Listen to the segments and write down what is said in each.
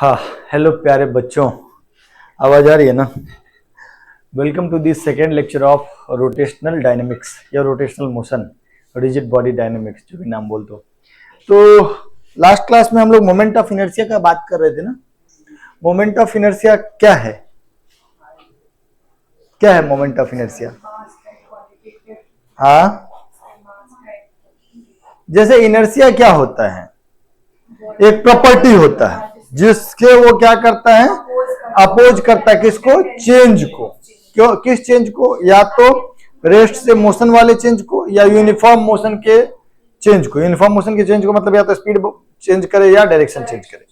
हाँ, हेलो प्यारे बच्चों, आवाज आ रही है ना। Welcome to this second lecture of rotational dynamics या rotational motion, rigid body dynamics जो भी नाम बोल दो। तो लास्ट क्लास में हम लोग मोमेंट ऑफ इनर्शिया का बात कर रहे थे ना। मोमेंट ऑफ इनर्शिया क्या है? क्या है मोमेंट ऑफ इनर्शिया? हाँ, जैसे इनर्शिया क्या होता है? एक प्रॉपर्टी होता है जिसके वो क्या करता है, अपोज करता है किसको? चेंज को। क्यों? किस चेंज को? या तो रेस्ट से मोशन वाले चेंज को या यूनिफॉर्म मोशन के चेंज को। यूनिफॉर्म मोशन के चेंज को मतलब या तो स्पीड चेंज करे या डायरेक्शन चेंज करे।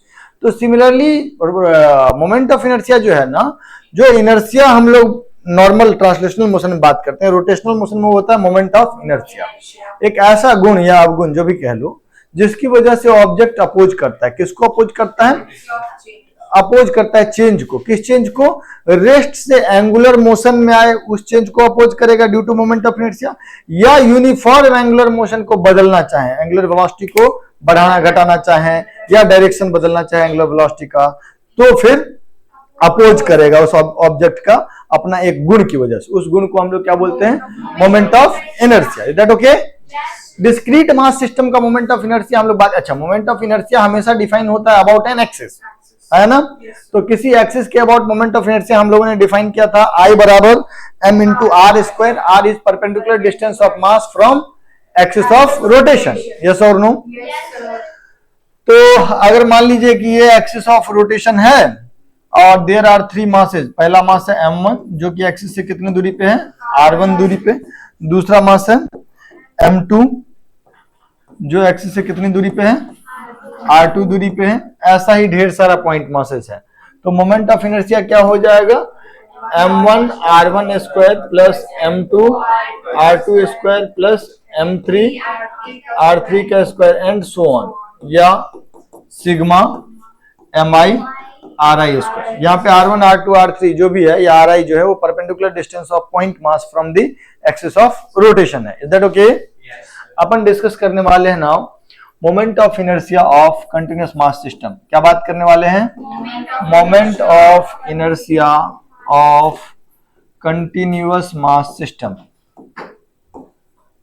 तो सिमिलरली मोमेंट ऑफ इनर्शिया जो है ना, जो इनर्शिया हम लोग नॉर्मल ट्रांसलेशनल मोशन में बात करते हैं, रोटेशनल मोशन में होता है मोमेंट ऑफ इनर्शिया। एक ऐसा गुण या अवगुण जो भी कह लो, जिसकी वजह से ऑब्जेक्ट अपोज करता है। किसको अपोज करता है? अपोज करता है चेंज को। किस चेंज को? रेस्ट से एंगुलर मोशन में आए उस चेंज को अपोज करेगा due to moment of inertia, या यूनिफॉर्म एंगुलर मोशन को बदलना चाहे, एंगुलर वेलोसिटी को बढ़ाना घटाना चाहे या डायरेक्शन बदलना चाहे एंगुलर वेलोसिटी का, तो फिर अपोज करेगा उस ऑब्जेक्ट का अपना एक गुण की वजह से। उस गुण को हम लोग क्या बोलते हैं? Moment of inertia. Is that okay? Discrete mass system का मोमेंट ऑफ इनर्शिया हम लोग बात। अच्छा, मोमेंट ऑफ इनर्शिया हमेशा डिफाइन होता है अबाउट एन एक्सिस, है ना। तो किसी एक्सिस के अबाउट मोमेंट ऑफ इनर्शिया हम लोगों ने डिफाइन किया था I बराबर m into are square. R is perpendicular distance of mass from axis of rotation. Yes और नो? तो अगर मान लीजिए कि ये एक्सिस ऑफ रोटेशन है और देयर आर थ्री मासेज। पहला मास है m1 जो कि एक्सिस से कितनी दूरी पे है? r1 दूरी पे। दूसरा मास है m2 जो एक्सिस से कितनी दूरी पे है? r2 दूरी पे है। ऐसा ही ढेर सारा पॉइंट मासेस है। तो मोमेंट ऑफ इनर्शिया क्या हो जाएगा? m1 r1 square plus m2 r2 square plus m3 r3 का स्क्वायर एंड सो ऑन, या सिग्मा mi ri स्क्वायर। यहाँ पे r1 r2 r3 जो भी है, या ri जो है वो perpendicular distance of point mass from the axis of rotation है। Is that okay? अपन डिस्कस करने वाले हैं now moment of inertia of continuous mass system. क्या बात करने वाले हैं? Moment of inertia of continuous mass system.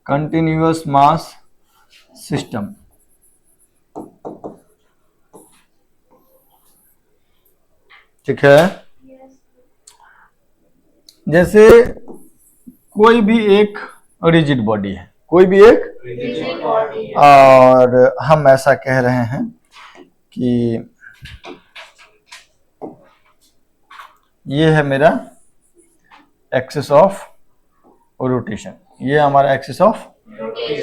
Continuous mass system. ठीक है। जैसे कोई भी एक रिजिड बॉडी है, कोई भी एक, और हम ऐसा कह रहे हैं कि ये है मेरा एक्सिस ऑफ रोटेशन, ये हमारा एक्सिस ऑफ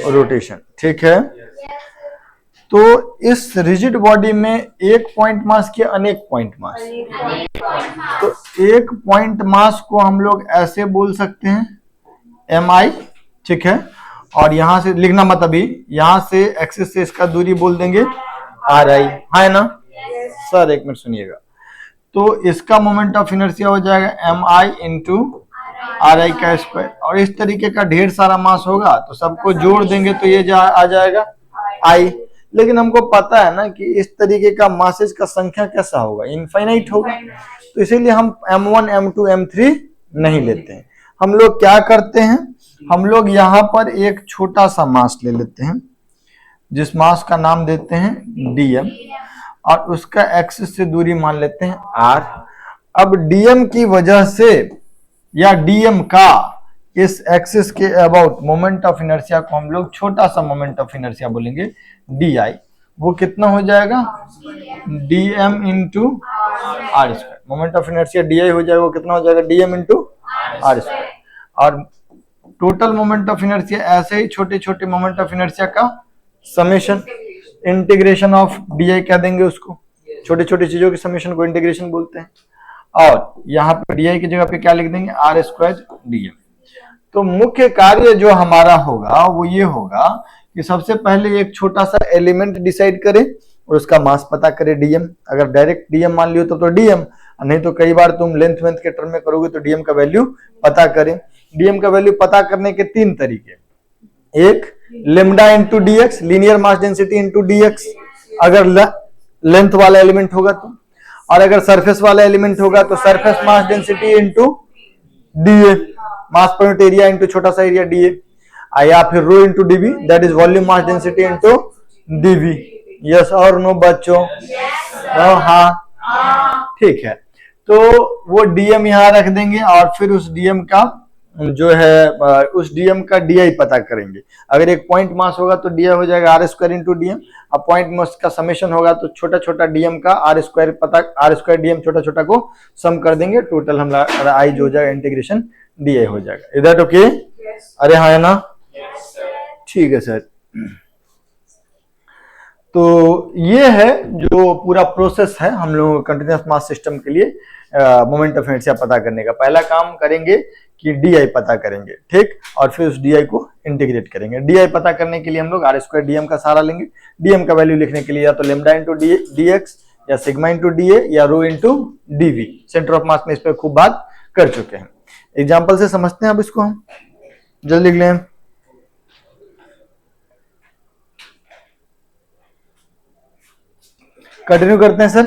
रोटेशन। ठीक है। तो इस रिजिड बॉडी में एक पॉइंट मास के अनेक पॉइंट मास। तो एक पॉइंट मास को हम लोग ऐसे बोल सकते हैं mi। ठीक है। और यहां से लिखना मत अभी, यहां से एक्सिस से इसका दूरी बोल देंगे ri, है ना। सर एक मिनट सुनिएगा। तो इसका मोमेंट ऑफ इनर्शिया हो जाएगा mi इंटू ri का स्क्वायर। और इस तरीके का ढेर सारा मास होगा तो सबको जोड़ देंगे तो ये आ जाएगा i। लेकिन हमको पता है ना कि इस तरीके का मासेज का संख्या कैसा होगा? इनफाइनाइट होगा। तो इसीलिए हम m1 m2 m3 नहीं लेते हैं। हम लोग क्या करते हैं? हम लोग यहाँ पर एक छोटा सा मास ले लेते हैं जिस मास का नाम देते हैं dm, और उसका एक्सिस से दूरी मान लेते हैं r। अब dm की वजह से या dm का इस एक्सिस के अबाउट मोमेंट ऑफ इनर्शिया को हम लोग छोटा सा मोमेंट ऑफ इनर्शिया बोलेंगे di। वो कितना हो जाएगा? dm into are square. Moment of inertia di हो जाएगा, वो कितना हो जाएगा? dm इंटू आर स्क्वायर। और टोटल मोमेंट ऑफ इनर्शिया ऐसे ही छोटे छोटे मोमेंट ऑफ इनर्शिया का समेशन, इंटीग्रेशन ऑफ di कह देंगे उसको। छोटी छोटी चीजों के समेशन को इंटीग्रेशन बोलते हैं। और यहाँ पे di की जगह पे क्या लिख देंगे? R square dm। तो मुख्य कार्य जो हमारा होगा वो ये होगा कि सबसे पहले एक छोटा सा एलिमेंट डिसाइड करें और उसका मास पता करें dm। अगर डायरेक्ट dm मान लियो तो dm, नहीं तो कई बार तुम लेंथ वेंथ के टर्म में करोगे तो dm का वैल्यू पता करें। dm का वैल्यू पता करने के तीन तरीके। एक lambda into dx, linear mass density into dx, अगर लेंथ वाला एलिमेंट होगा तो। और अगर सरफेस वाला एलिमेंट होगा तो surface mass density into d a, mass पर यूनिट एरिया इंटू छोटा सा एरिया डीए, या फिर rho into d v, that is volume mass density into d v. Yes और नो बच्चों? हाँ ठीक है। तो वो डीएम यहाँ रख देंगे और फिर उस डीएम का जो है उस डीएम का डीआई पता करेंगे। अगर एक पॉइंट मास होगा तो डीआई हो जाएगा आर स्क्वायर इंटू डीएम, अब पॉइंट मास का समेशन होगा तो छोटा छोटा डीएम का आर स्क्वायर पता, आर स्क्वायर डीएम छोटा छोटा को सम कर देंगे, टोटल हमारा आई जो हो जाएगा इंटीग्रेशन डीआई हो जाएगा। Is that okay? अरे हाँ है ना? ठीक है सर। तो ये है जो पूरा प्रोसेस है हम लोग कंटिन्यूअस मास सिस्टम के लिए मोमेंट ऑफ इनर्शिया पता करने का। पहला काम करेंगे कि डीआई पता करेंगे, ठीक, और फिर उस डीआई को इंटीग्रेट करेंगे। डीआई पता करने के लिए हम लोग आर स्क्वायर डीएम का सहारा लेंगे। डीएम का वैल्यू लिखने के लिए या तो लेमडा इंटू डीएक्स या सिग्मा इंटू डीए या rho into dV. Centre of mass में इस पर खूब बात कर चुके हैं। एग्जाम्पल से समझते हैं अब इसको, हम जल्दी लिख लें। कंटिन्यू करते हैं सर।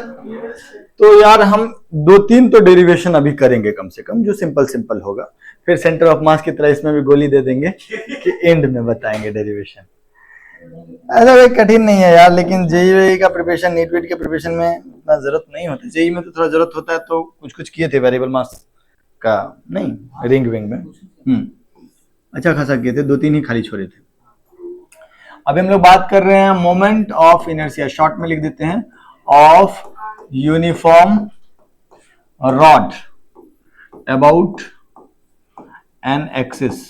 तो यार हम 2-3 तो डेरिवेशन अभी करेंगे कम से कम, जो सिंपल सिंपल होगा, फिर सेंटर ऑफ मास की तरह इसमें भी गोली दे देंगे कि एंड में बताएंगे डेरिवेशन। ऐसा कोई कठिन नहीं है यार, लेकिन जेईई का प्रिपरेशन, नीट वीट के प्रिपरेशन में इतना जरूरत नहीं होती। जेईई में तो थोड़ा जरूरत होता है, तो कुछ कुछ किए थे वेरिएबल मास का, नहीं रिंग विंग में अच्छा खासा किए थे, 2-3 ही खाली छोड़े थे। अभी हम लोग बात कर रहे हैं मोमेंट ऑफ इनर्शिया, शॉर्ट में लिख देते हैं, of uniform rod about an axis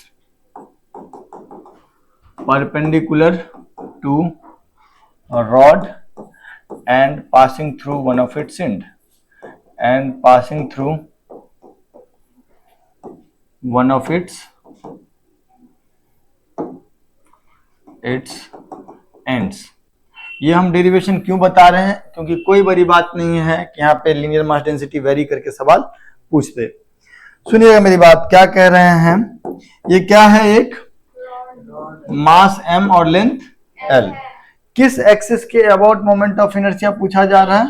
perpendicular to a rod and passing through one of its end and passing through one of its ends। ये हम डेरिवेशन क्यों बता रहे हैं? क्योंकि कोई बड़ी बात नहीं है कि यहाँ पे लीनियर मास डेंसिटी वेरी करके सवाल पूछते। सुनिएगा मेरी बात, क्या कह रहे हैं, ये क्या है, एक मास m और लेंथ l, किस एक्सिस के अबाउट मोमेंट ऑफ इनर्शिया पूछा जा रहा है?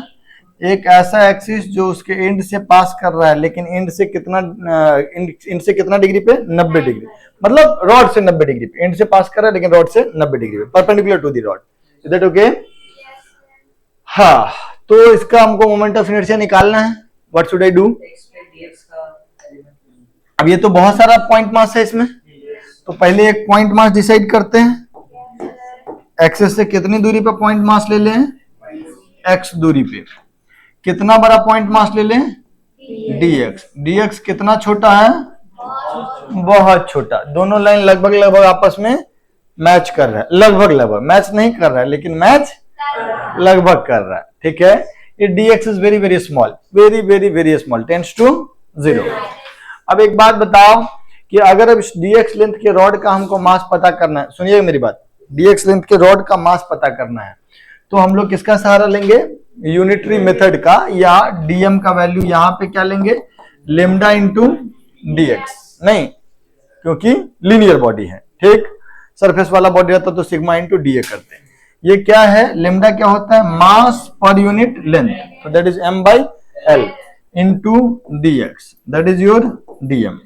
एक ऐसा एक्सिस जो उसके एंड से पास कर रहा है, लेकिन एंड से कितना डिग्री पे? 90 डिग्री, मतलब रॉड से 90 डिग्री पे, एंड से पास कर रहा है लेकिन रॉड से 90 डिग्री पे, perpendicular to the rod. Is that okay? हाँ, तो इसका हमको मोमेंट ऑफ इनर्शिया निकालना है। What should I do? अब ये तो बहुत सारा पॉइंट मास है इसमें, तो पहले एक पॉइंट मास डिसाइड करते हैं। एक्सिस से कितनी दूरी पे पॉइंट मास ले लें? x दूरी पे। कितना बड़ा पॉइंट मास ले लें? dx। dx कितना छोटा है? बहुत छोटा। दोनों लाइन लगभग लगभग आपस में मैच कर रहा है, लगभग लगभग, मैच नहीं कर रहा है लेकिन मैच लगभग कर रहा है, ठीक है। ये dx is very very small, very very very small, tends to 0। अब एक बात बताओ कि अगर अब dx लेंथ के रॉड का हमको मास पता करना है, सुनिए मेरी बात, dx लेंथ के रॉड का मास पता करना है, तो हम लोग किसका सहारा लेंगे? यूनिटरी मेथड का, या dm का वैल्यू यहाँ पे क्या लेंगे? Lambda into dx। नहीं, क्योंकि लीनियर बॉडी है, ठीक। सरफेस वाला बॉडी रहता तो सिग्मा इंटू डी करते हैं। ये क्या है? लेमडा क्या होता है? मास पर यूनिट लेंथ, तो that is m/l into dx, that is your dm।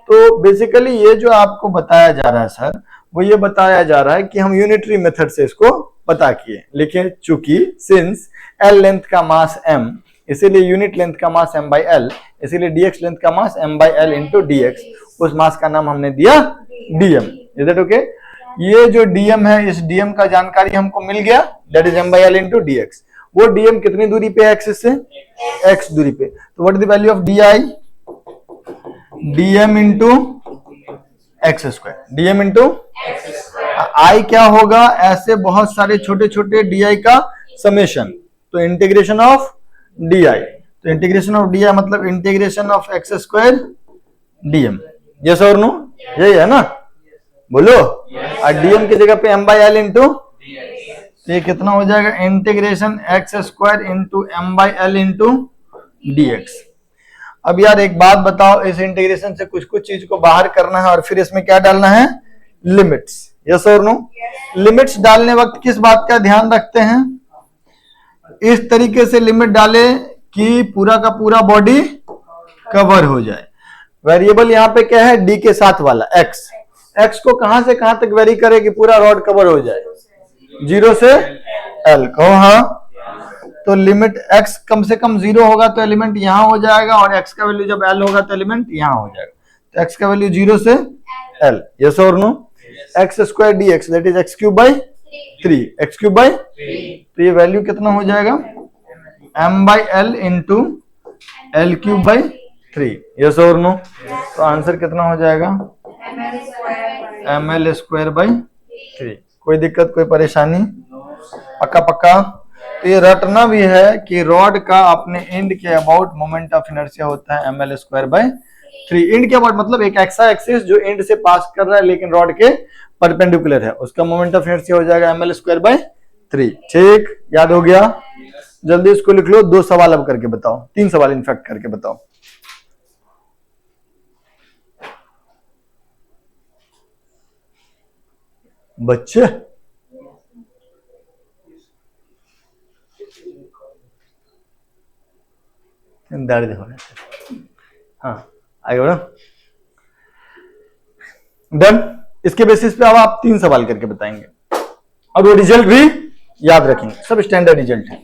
तो बेसिकली ये जो आपको बताया जा रहा है सर, वो ये बताया जा रहा है कि हम यूनिटरी मेथड से इसको पता किए, लेकिन चूंकि सिंस l लेंथ का मास m, इसीलिए यूनिट लेंथ का मास m/l, इसीलिए dx लेंथ का मास m/l इंटू dx, उस मास का नाम हमने दिया dm। Is that okay? ये जो dm है, इस dm का जानकारी हमको मिल गया, that is m/l into dx। वो dm कितनी दूरी पे है एक्सिस से? x दूरी पे। तो what is the value of di? dm into x square, dm into i क्या होगा? ऐसे बहुत सारे छोटे छोटे di का समेशन, तो इंटीग्रेशन ऑफ di। तो इंटीग्रेशन ऑफ di मतलब integration of x square dm। Yes और नो? यही है ना, बोलो। और dm की जगह पे m/l इंटू, तो ये कितना हो जाएगा? Integration x square into m/l into dx। अब यार एक बात बताओ, इस इंटीग्रेशन से कुछ कुछ चीज को बाहर करना है और फिर इसमें क्या डालना है? लिमिट्स। यस और नो? लिमिट्स डालने वक्त किस बात का ध्यान रखते हैं? इस तरीके से लिमिट डाले कि पूरा का पूरा बॉडी कवर हो जाए। वेरिएबल यहाँ पे क्या है, डी के साथ वाला एक्स। एक्स को कहां से कहां तक वेरी करे कि पूरा रॉड कवर हो जाए, 0 से एल। कहो हाँ। तो लिमिट एक्स कम से कम 0 होगा तो एलिमेंट यहां हो जाएगा, और एक्स का वैल्यू जब एल होगा तो एलिमेंट यहां हो जाएगा। तो एक्स का वैल्यू 0 से एल, यस और no. X square d x that is x cube by 3, x cube by, तो ये वैल्यू कितना हो जाएगा, m by L into L cube by 3, yes और नो। तो आंसर कितना हो जाएगा, ml स्क्वायर बाई 3। कोई दिक्कत, कोई परेशानी, पक्का पक्का। तो ये रटना भी है कि रॉड का अपने एंड के अबाउट मोमेंट ऑफ इनर्शिया होता है ml स्क्वायर बाई 3। एंड के अबाउट मतलब एक ऐसा एक्सिस जो एंड से पास कर रहा है लेकिन रॉड के परपेंडिकुलर है, उसका मोमेंट ऑफ इनर्शिया हो जाएगा ml स्क्वायर बाई 3। ठीक, याद हो गया। जल्दी इसको लिख लो। 2 सवाल अब करके बताओ, 3 सवाल इनफैक्ट करके बताओ। बच्चे दर्द हो रहा है। हाँ आगे बढ़ो। डन। इसके बेसिस पे अब आप 3 सवाल करके बताएंगे और वो रिजल्ट भी याद रखेंगे, सब स्टैंडर्ड रिजल्ट है।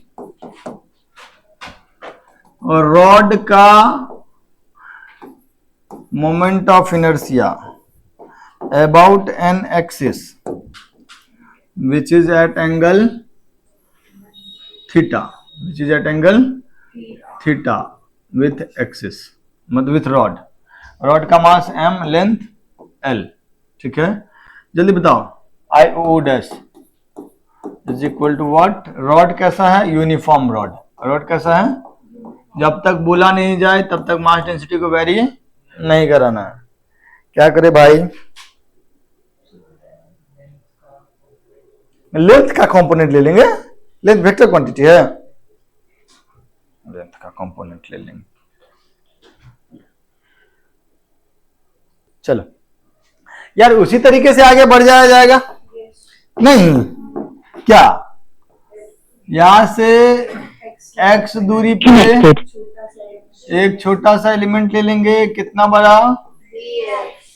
और रॉड का moment of inertia about an axis which is at angle theta, which is at angle theta with axis, मतलब with rod। रॉड का मास m, लेंथ l। ठीक है, जल्दी बताओ। I O dash is equal to what. Rod कैसा है, uniform rod. Rod कैसा है, जब तक बोला नहीं जाए तब तक मास डेंसिटी को वेरी नहीं कराना है। क्या करे भाई, लेंथ का कंपोनेंट ले लेंगे। लेंथ वेक्टर क्वांटिटी है, लेंथ का कंपोनेंट ले लेंगे। चलो यार, उसी तरीके से आगे बढ़ जाया जाएगा। नहीं क्या, यहां से x दूरी पे एक छोटा सा एलिमेंट ले लेंगे, कितना बड़ा,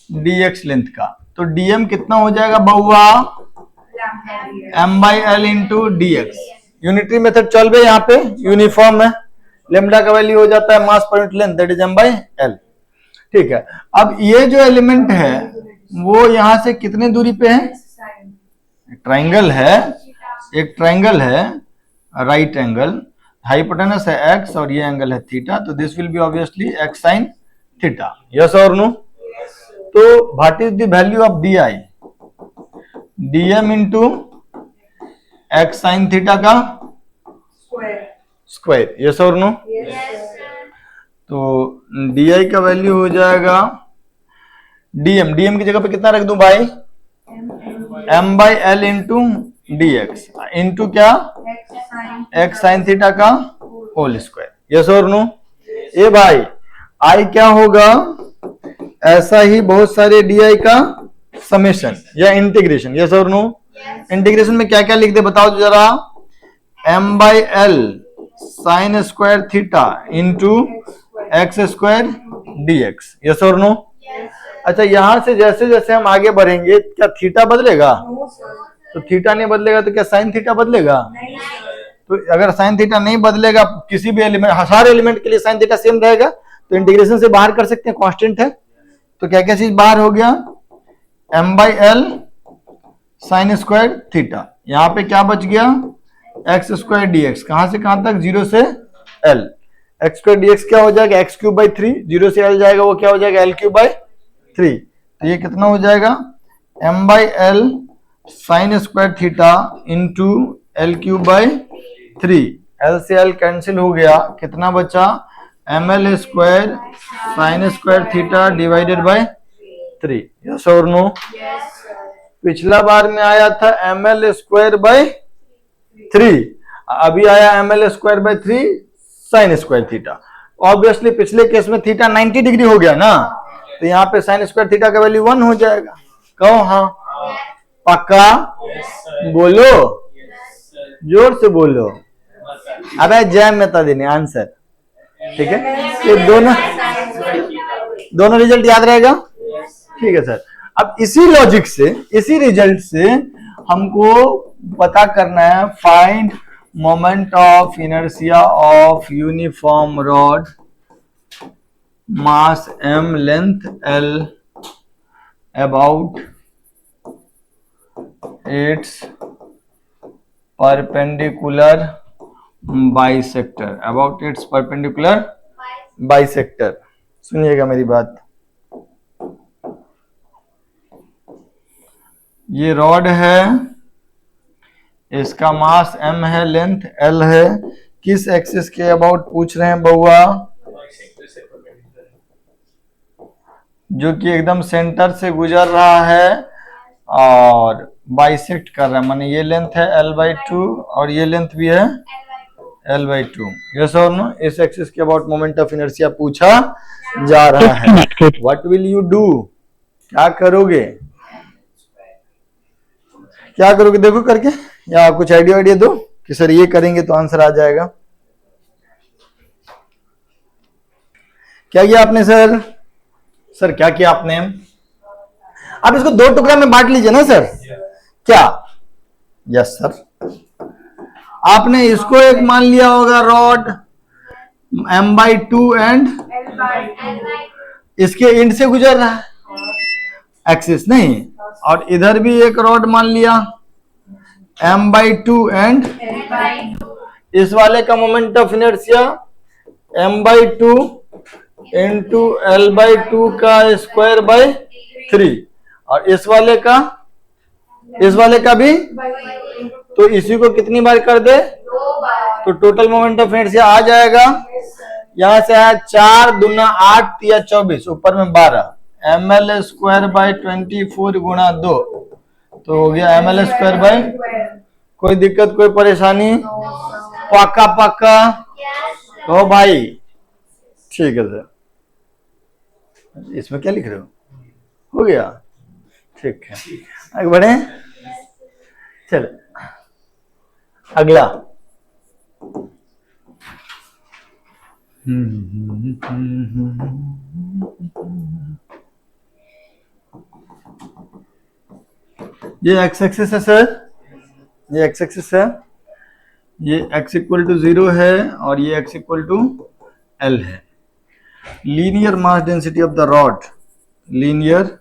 dx लेंथ का। तो dm कितना हो जाएगा बहुआ, m by L into D x. Unitary method चल रहे, यहाँ पे यूनिफॉर्म है। लेमडा का वैल्यू हो जाता है मास पर unit length, that is m by L. ठीक है, अब ये जो एलिमेंट है वो यहां से कितने दूरी पे है, ट्राइंगल है, एक ट्राइंगल है, राइट एंगल, हाइपोटेनस है x और ये एंगल है थीटा। तो this will be obviously x sine theta, yes और नो। तो what is the value of D I, dm into x sine theta का स्क्वायर, यस और नो। तो di का वैल्यू हो जाएगा dm की जगह पे कितना रख दूं भाई, m by L into D x into क्या, एक्स साइन थीटा का होल स्क्वायर, यस और नो। ए भाई आई क्या होगा, ऐसा ही बहुत सारे डी का समेशन या इंटीग्रेशन, यस और नो। इंटीग्रेशन में क्या क्या लिख दे बताओ जरा, m by L sine square theta into x square dx, yes और नो। अच्छा, यहां से जैसे जैसे हम आगे बढ़ेंगे क्या थीटा बदलेगा, तो थीटा नहीं बदलेगा तो क्या साइन थीटा बदलेगा, तो अगर साइन थीटा नहीं बदलेगा किसी भी एलिमेंट, सारे एलिमेंट के लिए साइन थीटा सेम रहेगा, तो इंटीग्रेशन से बाहर कर सकते हैं, कांस्टेंट है। तो क्या क्या चीज बाहर हो गया, m by L sine square theta, यहां पे क्या बच गया, एक्स स्क्वायर dx, कहां से कहां तक, 0 से l। एक्स स्क्वायर dx क्या हो जाएगा, एक्स क्यूब बाई 3, 0 से l जाएगा वो क्या हो जाएगा, l क्यूब बाई 3। तो ये कितना हो जाएगा, m by L sine square theta into L cube by 3, l से l कैंसिल हो गया, कितना बचा, ml square sine square theta divided by 3, yes और नो। पिछला बार में आया था ml स्क्वायर बाई 3, अभी आया ml square by 3 sine square theta. Obviously पिछले केस में थीटा 90 डिग्री हो गया ना, तो यहाँ पे साइन स्क्वायर थीटा का वैल्यू 1 हो जाएगा। कहो हाँ, पक्का बोलो, जोर से बोलो। अबे जय मेहता देने आंसर ठीक है, तो दोनों रिजल्ट याद रहेगा। ठीक है सर, अब इसी लॉजिक से, इसी रिजल्ट से हमको पता करना है find moment of inertia of uniform rod mass m length l about it's perpendicular bisector, about it's perpendicular bisector. सुनिएगा मेरी बात, ये रॉड है, इसका मास m है, लेंथ l है, किस एक्सिस के अबाउट पूछ रहे हैं बउआ? जो कि एकदम सेंटर से गुजर रहा है और बाइसेक्ट कर रहा है, माने ये लेंथ है l/2 और ये लेंथ भी है l/2। यस और नो? इस एक्सिस के अबाउट मोमेंट ऑफ इनर्शिया पूछा जा रहा है। What will you do? क्या करोगे? क्या करोगे देखो करके, या कुछ आइडिया दो कि सर ये करेंगे तो आंसर आ जाएगा। क्या किया आपने सर? सर क्या किया आपने? आप इसको दो टुकड़ा में बांट लीजिए ना सर। क्या? यस सर, आपने इसको एक मान लिया होगा रॉड m/2 एंड इसके एंड से गुजर रहा है एक्सिस नहीं, और इधर भी एक रॉड मान लिया m/2 एंड इस वाले का moment of inertia m/2 into l/2 का स्क्वायर बाय 3, और इस वाले का भी, तो इसी को कितनी बार कर दे तो टोटल मोमेंट ऑफ इनर्शिया आ जाएगा। यहां से आया 4 दूना 8 या 24, ऊपर में 12, ml स्क्वायर बाय 24 गुणा 2, तो हो गया ml स्क्वायर बाय। कोई दिक्कत, कोई परेशानी? पक्का तो भाई ठीक है सर। इसमें क्या लिख रहे हो गया? ठीक है, आगे बढ़े। चलो अगला, ये एक्स एक्सिस है सर, ये एक्स एक्सिस है, ये x इक्वल टू 0 है और ये x इक्वल टू l है। Linear mass density of the rod, linear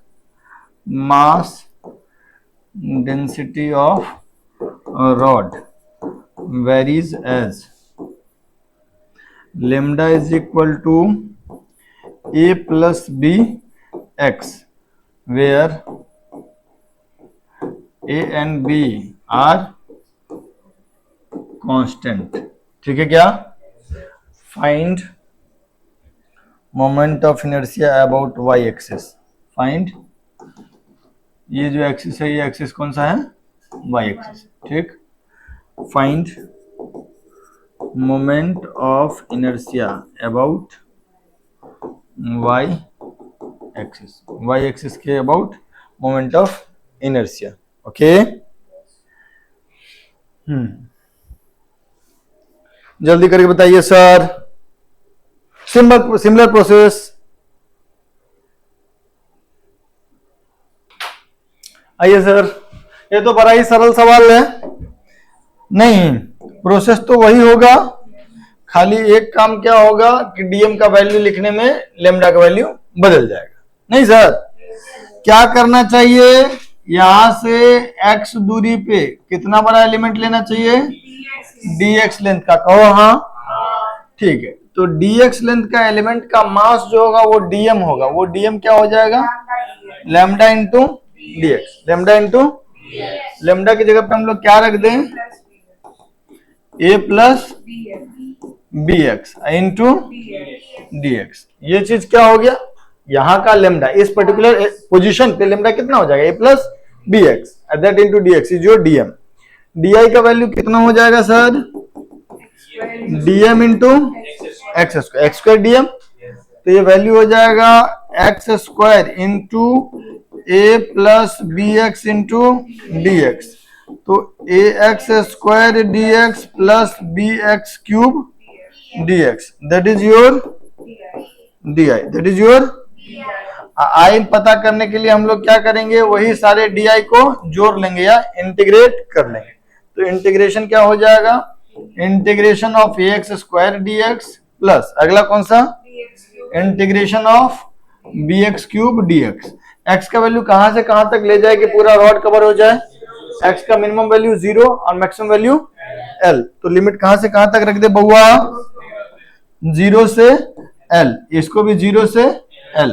mass density of rod varies as lambda is equal to a plus b x, where a and b are constant। ठीक है क्या? Find moment of inertia about y axis. Find, ये जो axis है, ये axis कौन सा है? y axis. ठीक, find moment of inertia about y axis, y axis के about moment of inertia. Okay, जल्दी करके बताइए सर। Similar process. आइए सर, ये तो बड़ा ही सरल सवाल है। नहीं, प्रोसेस तो वही होगा, खाली एक काम क्या होगा कि डीएम का वैल्यू लिखने में लेमडा का वैल्यू बदल जाएगा। नहीं सर, क्या करना चाहिए? यहां से x दूरी पे कितना बड़ा एलिमेंट लेना चाहिए? dx लेंथ का। कहो हाँ, ठीक है। तो dx लेंथ का एलिमेंट का मास जो होगा वो dm होगा। वो dm क्या हो जाएगा? Lambda into dx। Lambda into lambda की जगह पे हम लोग क्या रख दें? a plus b x into dx। ये चीज क्या हो गया? यहाँ का लेमडा, इस पर्टिकुलर पोजीशन पे लेमडा कितना हो जाएगा? a plus b x, that into dx is your dm। D का वैल्यू कितना हो जाएगा sir? dm into x square, x square dm। तो ये वैल्यू हो जाएगा x square into a plus b x into dx। तो ax square dx plus bx cube dx, that is your di, that is your i पता करने के लिए हम लोग क्या करेंगे, वही सारे di को जोड़ लेंगे या इंटीग्रेट कर लेंगे। तो इंटीग्रेशन क्या हो जाएगा, integration of ax square dx plus अगला कौन सा, integration of bx cube dx। x का वैल्यू कहां से कहां तक ले जाए कि पूरा रॉड कवर हो जाए, x का मिनिमम वैल्यू 0 और मैक्सिमम वैल्यू l, तो लिमिट कहां से कहां तक रख दे बउआ, 0 से l, इसको भी 0 से l,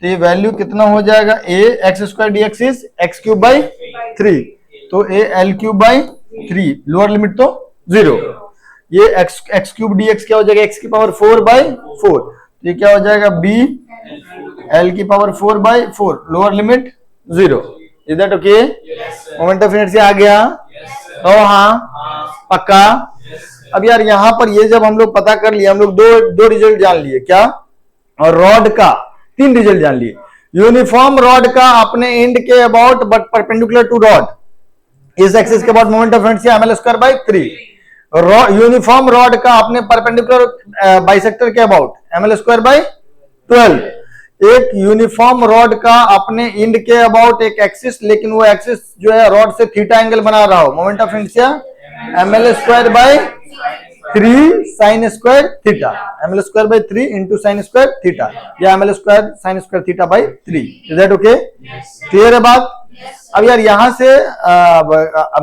तो ये वैल्यू कितना हो जाएगा, a x square dx is x cube by 3, तो a l cube by 3, lower limit तो 0, ये x क्यूब dx क्या हो जाएगा, x की पावर 4 बाई 4, तो ये क्या हो जाएगा b l की power 4 by 4, lower limit 0। Is that okay, moment of inertia आ गया, तो हाँ पक्का। अब यार यहाँ पर ये जब हम लोग पता कर लिए, हम लोग दो रिजल्ट जान लिए क्या, और रॉड का 3 रिजल्ट जान लिए। यूनिफॉर्म रॉड का अपने एंड के about but perpendicular to rod, इस एक्सिस के about moment of inertia ml square by 3। Uniform rod का अपने परपेंडिकुलर बाइसेक्टर के अबाउट ml स्क्वायर बाई 12। एक यूनिफॉर्म रॉड का अपने इंड के अबाउट एक एक्सिस, लेकिन वो एक्सिस जो है रॉड से थीटा एंगल बना रहा हो, moment of inertia ml square by 3 sine square theta, ml square by 3 into sine square theta, या ml square sine square theta by 3। Is that okay, clear है बात। अब यार यहां से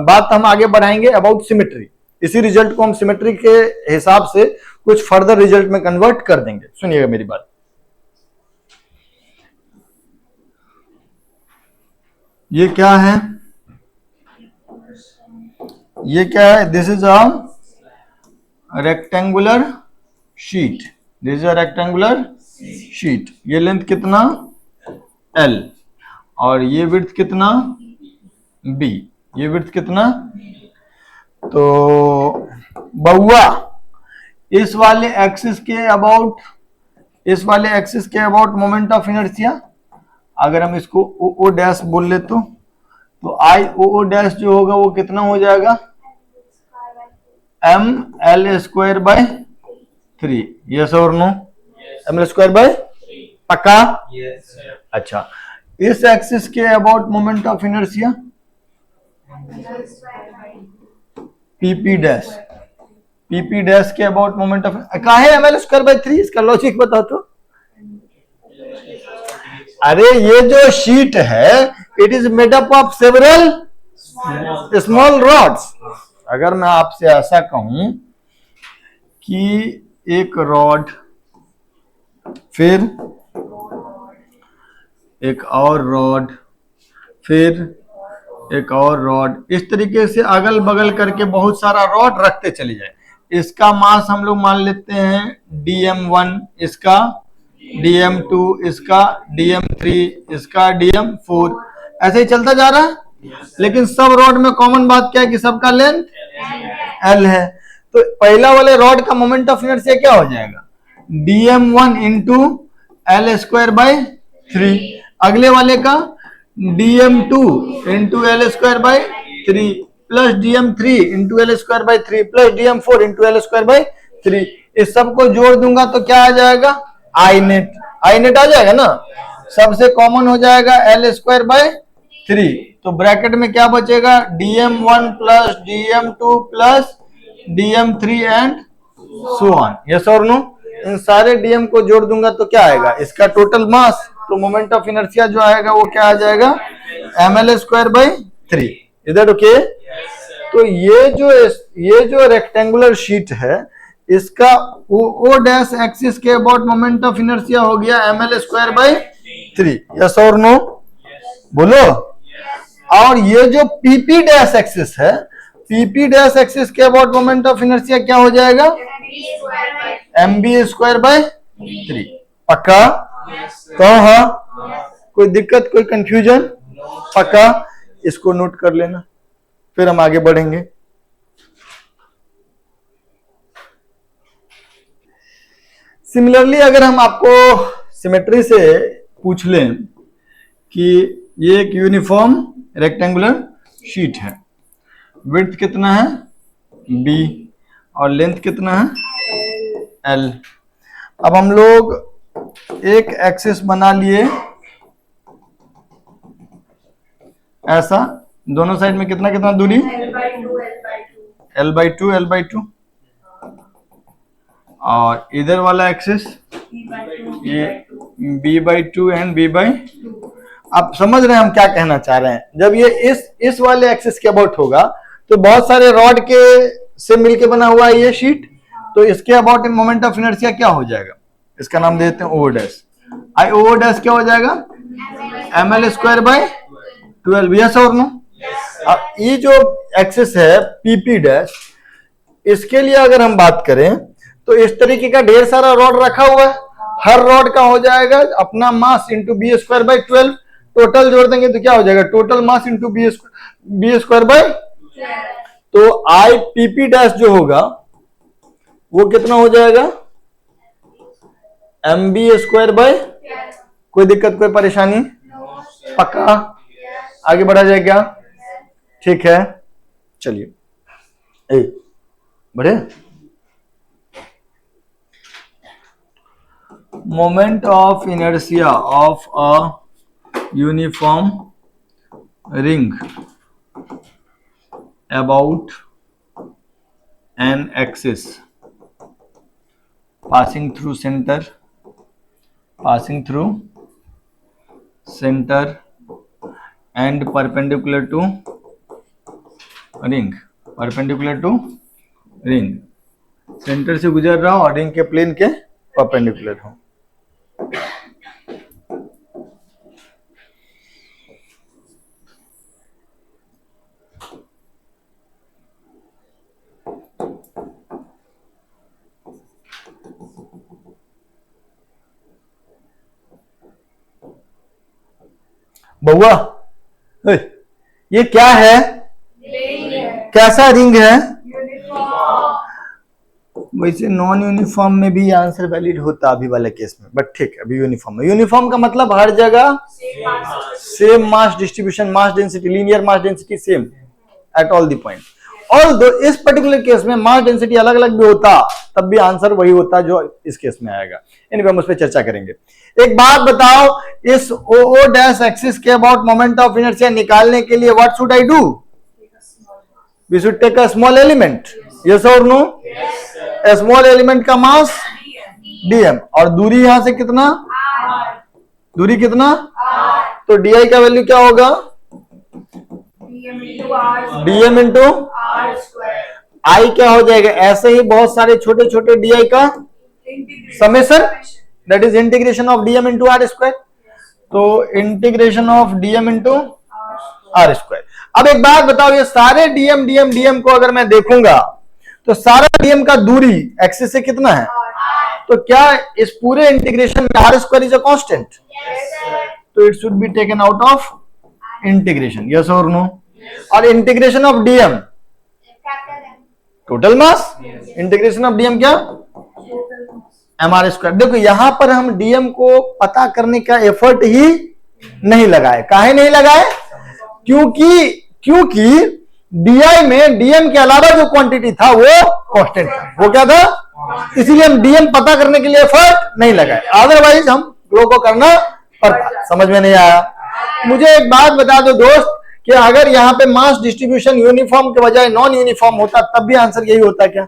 बात हम आगे बढ़ाएंगे अबाउट सिमेट्री। इसी रिजल्ट को हम सिमेट्री के हिसाब से कुछ फर्दर रिजल्ट में कन्वर्ट कर देंगे। सुनिएगा मेरी बात, ये क्या है, ये क्या है, this is a rectangular sheet, this is a rectangular sheet. ये लेंथ कितना L और ये विड्थ कितना B, ये विड्थ कितना, तो बउआ इस वाले एक्सिस के अबाउट, इस वाले एक्सिस के अबाउट मोमेंट ऑफ इनर्शिया, अगर हम इसको ओ डैश बोल ले तो आई ओ डैश जो होगा वो कितना हो जाएगा, M L square by 3। Yes और no, M L square by, पक्का। अच्छा, इस एक्सिस के about moment of inertia PP dash, PP dash के अबाउट मोमेंट ऑफ, कहा है एम एल स्क्वायर बाय 3, इसका लॉजिक बताओ तो। अरे ये जो शीट है it is made up of several small rods. अगर मैं आपसे ऐसा कहूं कि एक रॉड, फिर एक और रॉड, फिर एक और रॉड, इस तरीके से अगल बगल करके बहुत सारा रॉड रखते चले जाए, इसका मास हम लोग मान लेते हैं dm1, इसका dm2, इसका dm3, इसका dm4, ऐसे ही चलता जा रहा है। लेकिन सब रॉड में कॉमन बात क्या है कि सबका लेंथ L है। तो पहला वाले रॉड का मोमेंट ऑफ इनर्शिया क्या हो जाएगा, dm1 into L square by 3, अगले वाले का dm2 into L square by 3 plus dm3 into L square by 3 plus dm4 into L square by 3। इस सबको जोड़ दूंगा तो क्या आ जाएगा, आई नेट, आई नेट आ जाएगा ना, सबसे कॉमन हो जाएगा L स्क्वायर बाय 3। तो ब्रैकेट में क्या बचेगा, dm1 plus dm2 plus dm3 and so on. Yes और नो, इन सारे dm को जोड़ दूंगा तो क्या आएगा, इसका टोटल मास, तो मोमेंट ऑफ इनर्शिया जो आएगा वो क्या आ जाएगा, ml square by 3। Is that okay. तो ये जो रेक्टेंगुलर शीट है, इसका ओ डैश एक्सिस के अबाउट मोमेंट ऑफ इनर्शिया हो गया ml स्क्वायर बाय 3। यस और नो, बोलो। और ये जो पीपी डैश एक्सिस है, पीपी डैश एक्सिस के अबाउट मोमेंट ऑफ इनर्शिया क्या हो जाएगा, mb स्क्वायर बाय 3। पक्का, तो हाँ, कोई दिक्कत, कोई कंफ्यूजन, पक्का, इसको नोट कर लेना, फिर हम आगे बढ़ेंगे। सिमिलरली अगर हम आपको सिमेट्री से पूछ लें कि ये एक यूनिफॉर्म रेक्टेंगुलर शीट है, विड्थ कितना है b और लेंथ कितना है L। अब हम लोग एक एक्सिस बना लिए ऐसा, दोनों साइड में कितना कितना दूरी, L/2 और इधर वाला एक्सिस ये B/2 एंड B/2। आप समझ रहे हैं हम क्या कहना चाह रहे हैं? जब ये इस वाले एक्सिस के अबाउट होगा तो बहुत सारे रॉड के से मिलके बना हुआ है ये शीट, तो इसके about in moment of inertia क्या हो जाएगा? इसका नाम देते हैं O डैश। आई O डैश क्या हो जाएगा? ml²/12। यस और नो? अब ये जो एक्सिस है PP डैश, इसके लिए अगर हम बात करें तो इस तरीके का ढेर सारा रॉड रखा हुआ है, हर रॉड का हो जाएगा अपना मास इंटू B²/12। टोटल जोड़ देंगे तो क्या हो जाएगा? Total mass into B²/12। तो IPP डैश जो होगा वो कितना हो जाएगा? MB²/। कोई दिक्कत कोई परेशानी? पक्का आगे बढ़ा जाए क्या? ठीक है, चलिए बढ़े। Moment of inertia of a uniform ring about an axis passing through center and perpendicular to ring, centre से गुजर रहा हो और रिंग के प्लेन के परपेंडिकुलर हो। बउआ ये क्या है? कैसा रिंग है? वैसे नॉन यूनिफॉर्म में भी आंसर वैलिड होता अभी वाले केस में, बट ठीक है अभी यूनिफॉर्म में। यूनिफॉर्म का मतलब हर जगह same mass distribution, mass density, linear mass density same at all the point. Although इस पर्टिकुलर केस में मास डेंसिटी अलग अलग भी होता तब भी आंसर वही होता जो इस केस में आएगा। एनीवे हम उस पर चर्चा करेंगे। एक बात बताओ, इस OO डैश एक्सिस के अबाउट मोमेंट ऑफ इनर्शिया निकालने के लिए what should I do? We should take a small element. Yes और नो? स्मॉल एलिमेंट का मास dm और दूरी यहां से कितना? दूरी कितना? तो di का वैल्यू क्या होगा? dm इंटू आई क्या हो जाएगा? ऐसे ही बहुत सारे छोटे छोटे di का summation, that is integration of dm into r square. तो integration of dm into r square. अब एक बात बताओ, ये सारे dm को अगर मैं देखूंगा तो सारा dm का दूरी एक्सिस से कितना है? तो क्या इस पूरे इंटीग्रेशन में r square is a constant? तो it should be taken out of integration. Yes और नो? और integration of dm total mass, integration of dm क्या? mr square. देखो यहां पर हम dm को पता करने का एफर्ट ही नहीं लगाए। काहे नहीं लगाए? क्योंकि di में dm के अलावा जो क्वांटिटी था वो कांस्टेंट था। वो क्या था? इसीलिए हम dm पता करने के लिए एफर्ट नहीं लगाए, अदरवाइज हम ग्रो को करना पड़ता। समझ में नहीं आया? मुझे एक बात बता दो दोस्त कि अगर यहाँ पे मास डिस्ट्रीब्यूशन यूनिफॉर्म के बजाय नॉन यूनिफॉर्म होता तब भी आंसर यही होता क्या?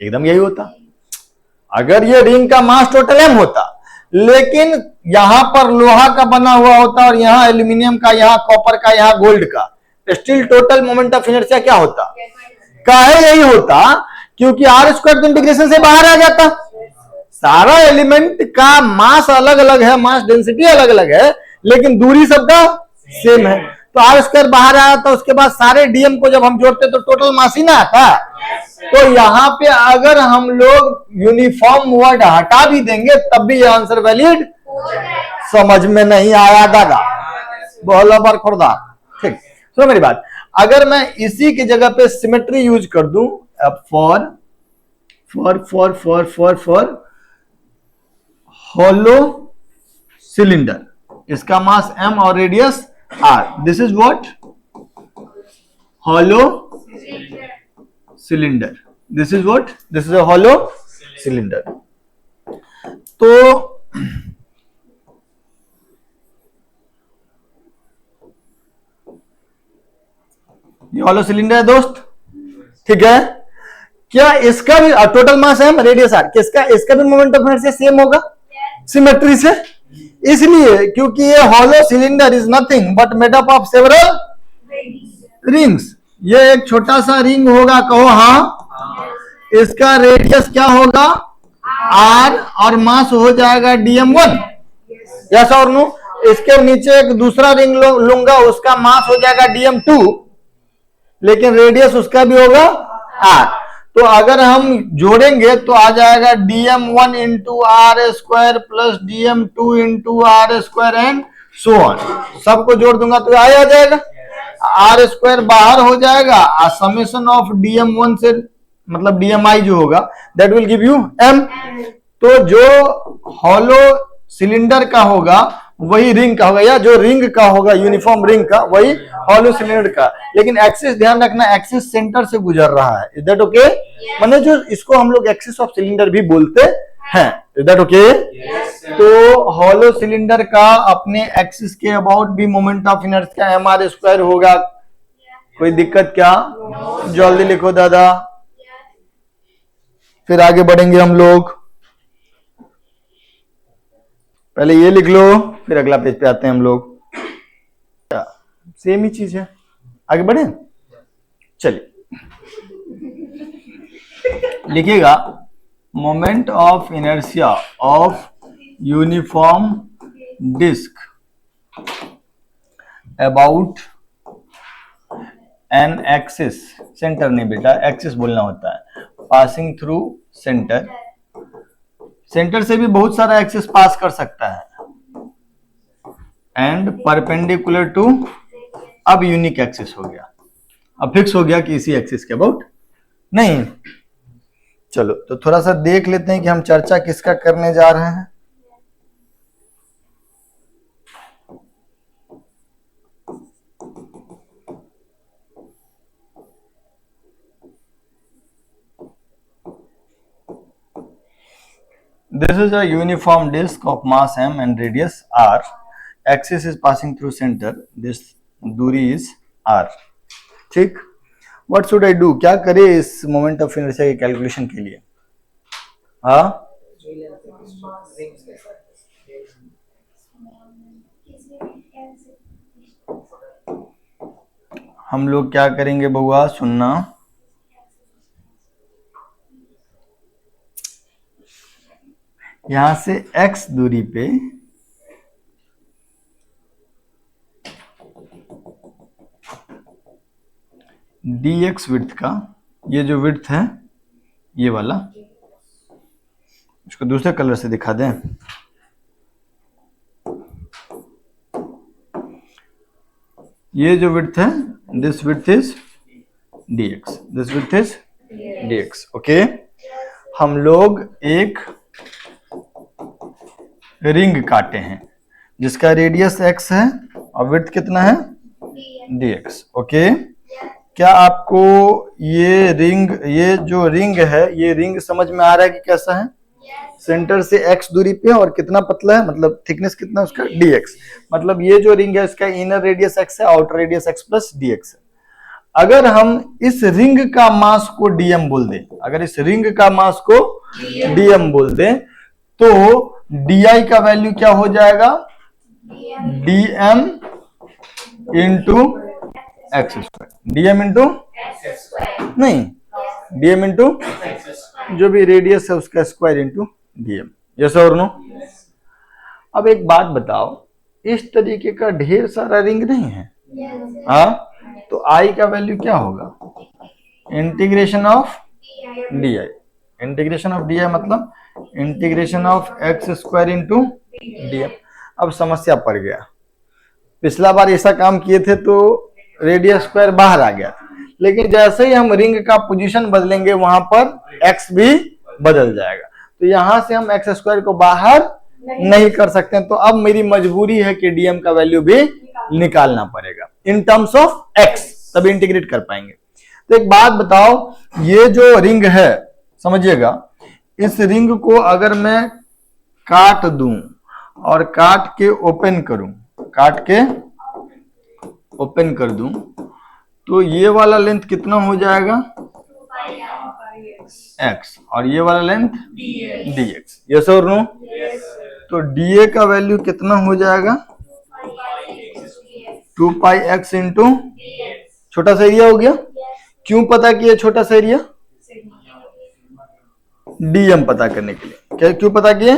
एकदम यही होता। अगर ये रिंग का मास टोटल m होता, लेकिन यहां पर लोहा का बना हुआ होता और यहां एल्यूमिनियम का, यहां कॉपर का, यहां गोल्ड का, still total moment of inertia क्या होता? काहे यही होता? क्योंकि r स्क्वायर तो इंटीग्रेशन से बाहर आ जाता। सारा एलिमेंट का मास अलग अलग है, मास डेंसिटी अलग अलग है, लेकिन दूरी सबका सेम है। तो r स्क्वायर बाहर आया था, उसके बाद सारे dm को जब हम जोड़ते तो टोटल मास ही ना आता। तो यहाँ पे अगर हम लोग यूनिफॉर्म वर्ड हटा भी देंगे तब भी ये आंसर वैलिड। समझ में नहीं आया दादा? बोला बार खुर्दा। ठीक, सुनो मेरी बात। अगर मैं इसी की जगह पे सिमेट्री यूज कर दूं, फॉर हॉलो सिलेंडर, इसका मास m और radius r, this is what? Hollow cylinder. This is what? This is a hollow cylinder. तो ये हॉलो सिलेंडर है दोस्त, ठीक है। क्या इसका भी टोटल मास है रेडियस आर, किसका इसका भी मोमेंट ऑफ इनर्शिया सेम होगा सिमेट्री से, इसलिए क्योंकि ये hollow cylinder is nothing but made up of several rings. ये एक छोटा सा रिंग होगा, कहो हाँ, इसका रेडियस क्या होगा आर और मास हो जाएगा dm1, यस और नो। इसके नीचे एक दूसरा रिंग लूंगा, उसका मास हो जाएगा dm2, लेकिन रेडियस उसका भी होगा आर। तो अगर हम जोड़ेंगे तो आ जाएगा dm1 into are square plus dm2 into are square and so on. सबको जोड़ दूंगा तो आ जाएगा, आर स्क्वायर बाहर हो जाएगा, समेशन ऑफ dm1 से मतलब dmi जो होगा that will give you m। तो जो हॉलो सिलेंडर का होगा वही रिंग का होगा, या जो रिंग का होगा यूनिफॉर्म रिंग का वही हॉलो सिलेंडर का। लेकिन एक्सिस ध्यान रखना, एक्सिस सेंटर से गुजर रहा है, इज दैट ओके? माने जो इसको हम लोग एक्सिस ऑफ सिलेंडर भी बोलते हैं, इज दैट ओके? तो हॉलो सिलेंडर का अपने एक्सिस के अबाउट भी moment of inertia M R square होगा। कोई दिक्कत क्या? जल्दी लिखो दादा, फिर आगे बढ़ेंगे हम लोग। पहले ये लिख लो, फिर अगला पेज पे आते हैं हम लोग। सेम ही चीज है, आगे बढ़े। चलिए लिखिएगा moment of inertia of uniform disc about an axis, centre नहीं बेटा एक्सिस बोलना होता है, पासिंग थ्रू सेंटर। सेंटर से भी बहुत सारा एक्सिस पास कर सकता है, एंड परपेंडिकुलर टू, अब यूनिक एक्सिस हो गया, अब फिक्स हो गया कि इसी एक्सिस के अबाउट नहीं। चलो तो थोड़ा सा देख लेते हैं कि हम चर्चा किसका करने जा रहे हैं। This is a uniform disk of mass m and radius r. Axis is passing through center. This दूरी is r. ठीक। What should I do? क्या करे इस मोमेंट ऑफ इनर्शिया की कैलकुलेशन के लिए? हाँ, हम लोग क्या करेंगे बउआ, सुनना। यहां से x दूरी पे dx विड्थ का, ये जो विड्थ है ये वाला, इसको दूसरे कलर से दिखा दें। ये जो विड्थ है, this width is dx, this width is dx, okay. हम लोग एक रिंग काटे हैं जिसका रेडियस x है और विड्थ कितना है dx, ओके। क्या आपको ये रिंग, ये जो रिंग है, ये रिंग समझ में आ रहा है कि कैसा है? सेंटर से x दूरी पे और कितना पतला है, मतलब थिकनेस कितना है उसका dx। मतलब ये जो रिंग है इसका इनर रेडियस x है, outer radius x plus dx है। अगर हम इस रिंग का मास को dm बोल दें, अगर इस रिंग का मास को dm बोल दें तो di का वैल्यू क्या हो जाएगा? dm into x square, dm into नहीं, dm इंटू जो भी रेडियस है उसका स्क्वायर इंटू dm, यस और नो। अब एक बात बताओ, इस तरीके का ढेर सारा रिंग नहीं है? हाँ, तो i का वैल्यू क्या होगा? Integration of di, integration of di मतलब integration of x square into dm। अब समस्या पड़ गया, पिछला बार ऐसा काम किए थे तो रेडियस स्क्वायर बाहर आ गया, लेकिन जैसे ही हम रिंग का पोजीशन बदलेंगे वहां पर x भी बदल जाएगा, तो यहां से हम एक्स स्क्वायर को बाहर नहीं कर सकते। तो अब मेरी मजबूरी है कि dm का वैल्यू भी निकालना पड़ेगा इन टर्म्स ऑफ x, तभी इंटीग्रेट कर पाएंगे। तो एक बात बताओ, ये जो रिंग है समझिएगा, इस रिंग को अगर मैं काट दूं और काट के ओपन करूं, काट के ओपन कर दूं, तो ये वाला लेंथ कितना हो जाएगा x और ये वाला लेंथ dx। यस और नो? तो dA का वैल्यू कितना हो जाएगा 2 पाई x इंटू छोटा सा एरिया हो गया। क्यों पता किया छोटा सा एरिया? dm पता करने के लिए। क्या क्यों पता किए?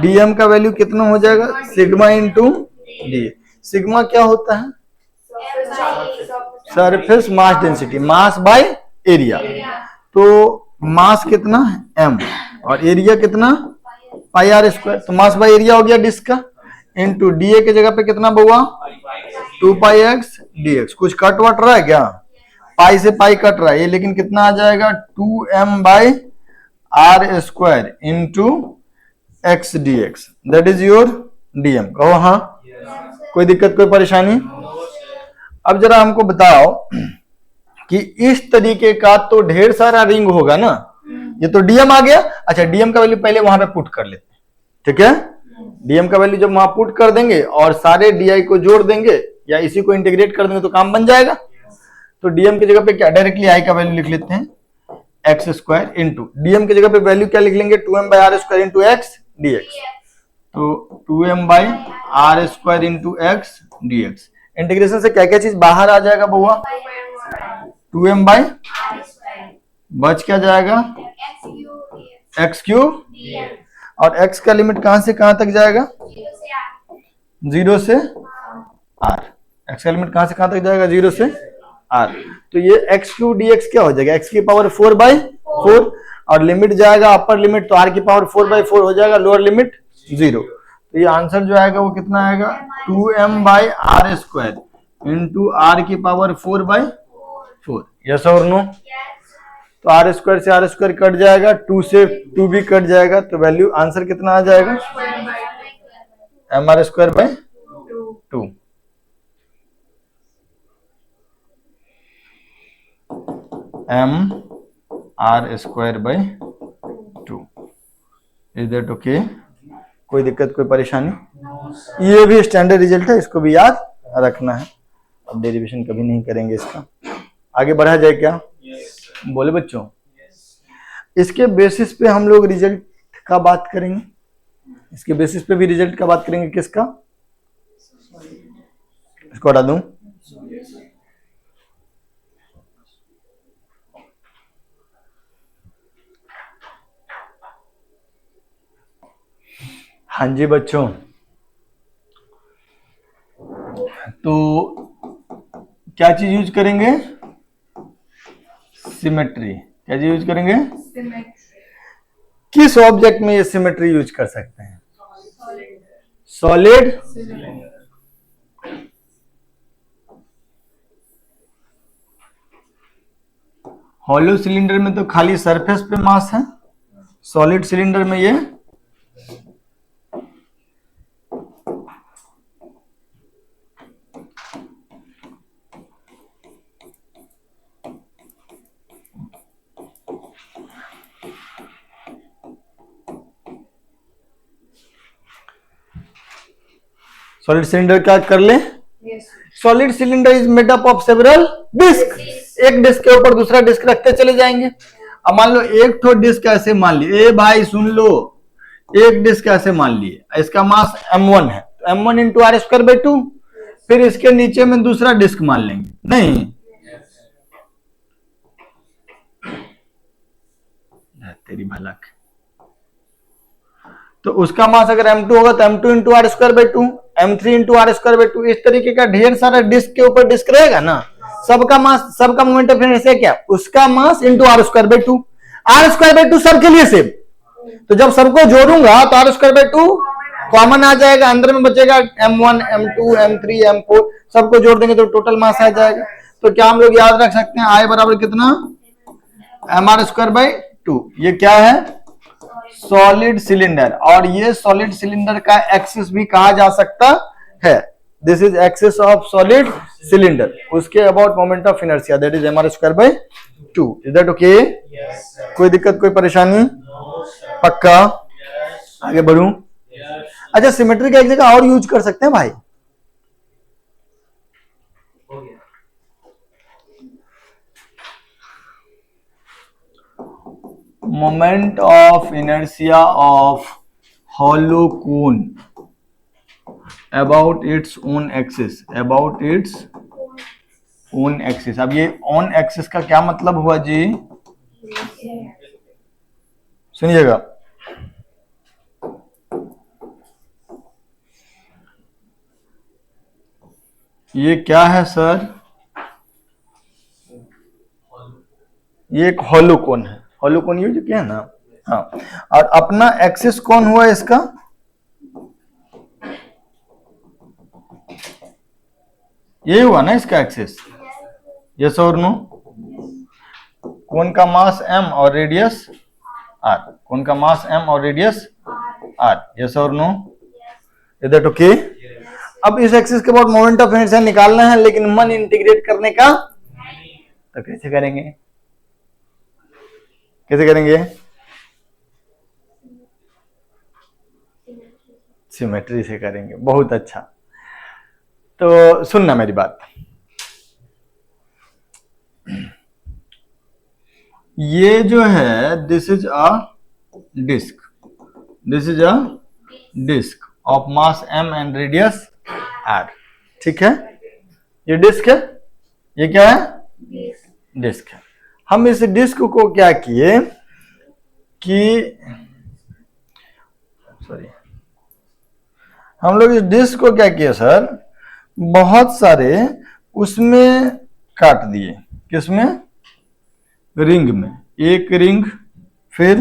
dm का वैल्यू कितना हो जाएगा सिग्मा इंटू डी। सिग्मा क्या होता है? Surface mass density, mass by area. तो मास कितना है m और एरिया कितना पाई आर स्क्वायर। तो मास बाय एरिया हो गया डिस्क का, इंटू डीए के जगह पे कितना हुआ 2 पाई एक्स dx। कुछ कट वट रहा है क्या? पाई से पाई कट रहा है ये, लेकिन कितना आ जाएगा 2m by R square into x dx। That is your dm। कहो हाँ। कोई दिक्कत कोई परेशानी? अब जरा हमको बताओ कि इस तरीके का तो ढेर सारा रिंग होगा ना। ये तो dm आ गया। अच्छा, dm का वैल्यू पहले वहां पे पुट कर लेते हैं, ठीक है? dm का वैल्यू जब वहां पुट कर देंगे और सारे di को जोड़ देंगे या इसी को इंटीग्रेट कर देंगे तो काम बन जाएगा। तो dm की जगह पे क्या डायरेक्टली i का वैल्यू लिख लेते हैं एक्स स्क्वायर इंटू dm की जगह पे वैल्यू क्या लिख लेंगे 2m by R square into x dx। तो 2m by R square into x dx। Integration से क्या क्या चीज बाहर आ जाएगा बउआ? 2m बाई बच क्या जाएगा एक्स क्यूब, और x का लिमिट कहां से कहां तक जाएगा 0 से r। x का लिमिट कहां से कहां तक जाएगा 0 से r। तो ये x क्यूब dx क्या हो जाएगा x की पावर 4/4 और लिमिट जाएगा अपर लिमिट, तो r की पावर 4/4 हो जाएगा, लोअर लिमिट 0। तो ये आंसर जो आएगा वो कितना आएगा 2m by R square into R की पावर 4/4। यस और नो? तो आर स्क्वायर से आर स्क्वायर कट जाएगा, 2 से 2 भी कट जाएगा, तो वैल्यू आंसर कितना आ जाएगा M R square by 2। M R square by 2। Is that okay? कोई दिक्कत कोई परेशानी? ये भी स्टैंडर्ड रिजल्ट है, इसको भी याद रखना है। अब डेरिवेशन कभी नहीं करेंगे इसका। आगे बढ़ा जाए क्या? बोले बच्चों? इसके बेसिस पे हम लोग रिजल्ट का बात करेंगे। इसके बेसिस पे भी रिजल्ट का बात करेंगे। किसका? इसको हटा दूं? हाँ जी बच्चों, तो क्या चीज यूज करेंगे? सिमेट्री। क्या चीज यूज करेंगे? किस ऑब्जेक्ट में ये सिमेट्री यूज कर सकते हैं? सॉलिड। हॉलो सिलेंडर में तो खाली सरफेस पे मास है, सॉलिड सिलेंडर में ये सॉलिड सिलेंडर क्या कर ले? Solid cylinder is made up of several disc. एक डिस्क के ऊपर दूसरा डिस्क रखते चले जाएंगे। अब मान लो एक तो डिस्क ऐसे मान लिए, ए भाई सुन लो, एक डिस्क ऐसे मान लिए, इसका मास m1 है, तो m1 into are square by 2। फिर इसके नीचे में दूसरा डिस्क मान लेंगे, नहीं तेरी भलक। तो उसका मास अगर m2 होगा तो m2 into are square by 2, m3 into are square by 2। इस तरीके का ढेर सारा डिस्क के ऊपर डिस्क रहेगा ना, सबका मास, सबका मोमेंट ऑफ इनर्शिया क्या? उसका mass into are square by 2। R square by 2 सबके लिए सेम, तो जब सबको जोड़ूंगा तो आर स्क्वायर बाई 2 कॉमन आ जाएगा, अंदर में बचेगा m1 m2 m3 m4, सबको जोड़ देंगे तो टोटल मास आ जाएगा। तो क्या हम लोग याद रख सकते हैं I बराबर कितना एम आर स्क्वायर बाई 2। ये क्या है? Solid cylinder. और ये सॉलिड सिलेंडर का एक्सिस भी कहा जा सकता है, this is axis of solid cylinder. उसके about moment of inertia that is M R square by 2। Is that okay? कोई दिक्कत कोई परेशानी? पक्का? आगे बढ़ूं? अच्छा, सिमेट्री का एक जगह और यूज कर सकते हैं भाई। Moment of inertia of hollow cone about its own axis, about its own axis। अब ये own axis का क्या मतलब हुआ जी? सुनिएगा, ये क्या है सर? ये एक हॉलो कोन है, हॉलो कोन यूज किया ना? हाँ, और अपना एक्सिस कौन हुआ इसका? ये हुआ ना इसका एक्सिस, यस और नो? कौन का मास m और रेडियस r, कौन का मास m और रेडियस r, यस और नो? Is that okay? अब इस एक्सिस के बाद मोमेंट ऑफ इनर्शिया निकालना है, लेकिन मन इंटीग्रेट करने का तो कैसे करेंगे? कैसे करेंगे? सिमेट्री से करेंगे। बहुत अच्छा, तो सुनना मेरी बात। ये जो है this is a disc, this is a disc of mass m and radius r, ठीक है? ये डिस्क है, ये क्या है? डिस्क है। हम इस डिस्क को क्या किए कि सॉरी, हम लोग इस डिस्क को क्या किया सर, बहुत सारे उसमें काट दिए। किसमें? रिंग में। एक रिंग, फिर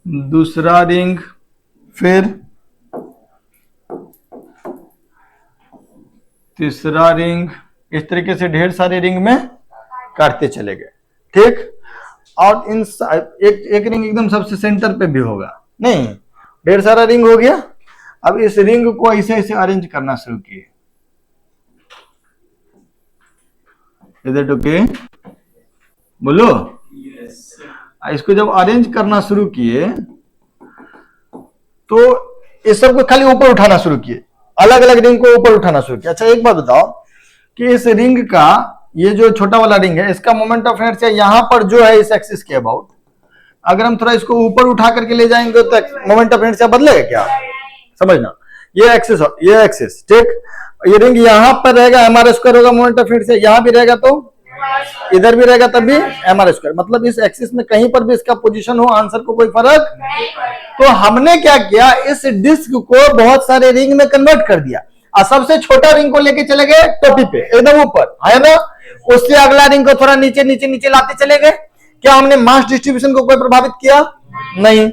दूसरा रिंग, फिर तीसरा रिंग, इस तरीके से ढेर सारे रिंग में काटते चले गए, ठीक? और इन एक रिंग एकदम सबसे सेंटर पे भी होगा नहीं, ढेर सारा रिंग हो गया। अब इस रिंग को ऐसे ऐसे अरेंज करना शुरू किए। Is it okay? बोलो। इसको जब अरेंज करना शुरू किए तो इस सबको खाली ऊपर उठाना शुरू किए, अलग अलग रिंग को ऊपर उठाना शुरू किया। अच्छा, एक बात बताओ कि इस रिंग का, ये जो छोटा वाला रिंग है, इसका मोमेंट ऑफ इनर्शिया यहां पर जो है इस एक्सिस के अबाउट, अगर हम थोड़ा इसको ऊपर उठा करके ले जाएंगे तो मोमेंट ऑफ इनर्शिया बदलेगा क्या? समझना, ये एक्सिस, ठीक? ये रिंग यहां पर रहेगा, mr स्क्वायर होगा मोमेंट ऑफ इनर्शिया, यहां भी रहेगा तो इधर भी रहेगा तब भी mr स्क्वायर। मतलब इस एक्सिस में कहीं पर भी इसका पोजीशन हो, आंसर को कोई फर्क नहीं। तो हमने क्या किया, इस डिस्क को बहुत सारे रिंग में कन्वर्ट कर दिया और सबसे छोटा रिंग को लेके चले गए टोपी पे, एकदम ऊपर, है ना? उससे अगला रिंग को थोड़ा नीचे नीचे नीचे लाते चले गए। क्या हमने मास डिस्ट्रीब्यूशन को कोई प्रभावित किया? नहीं,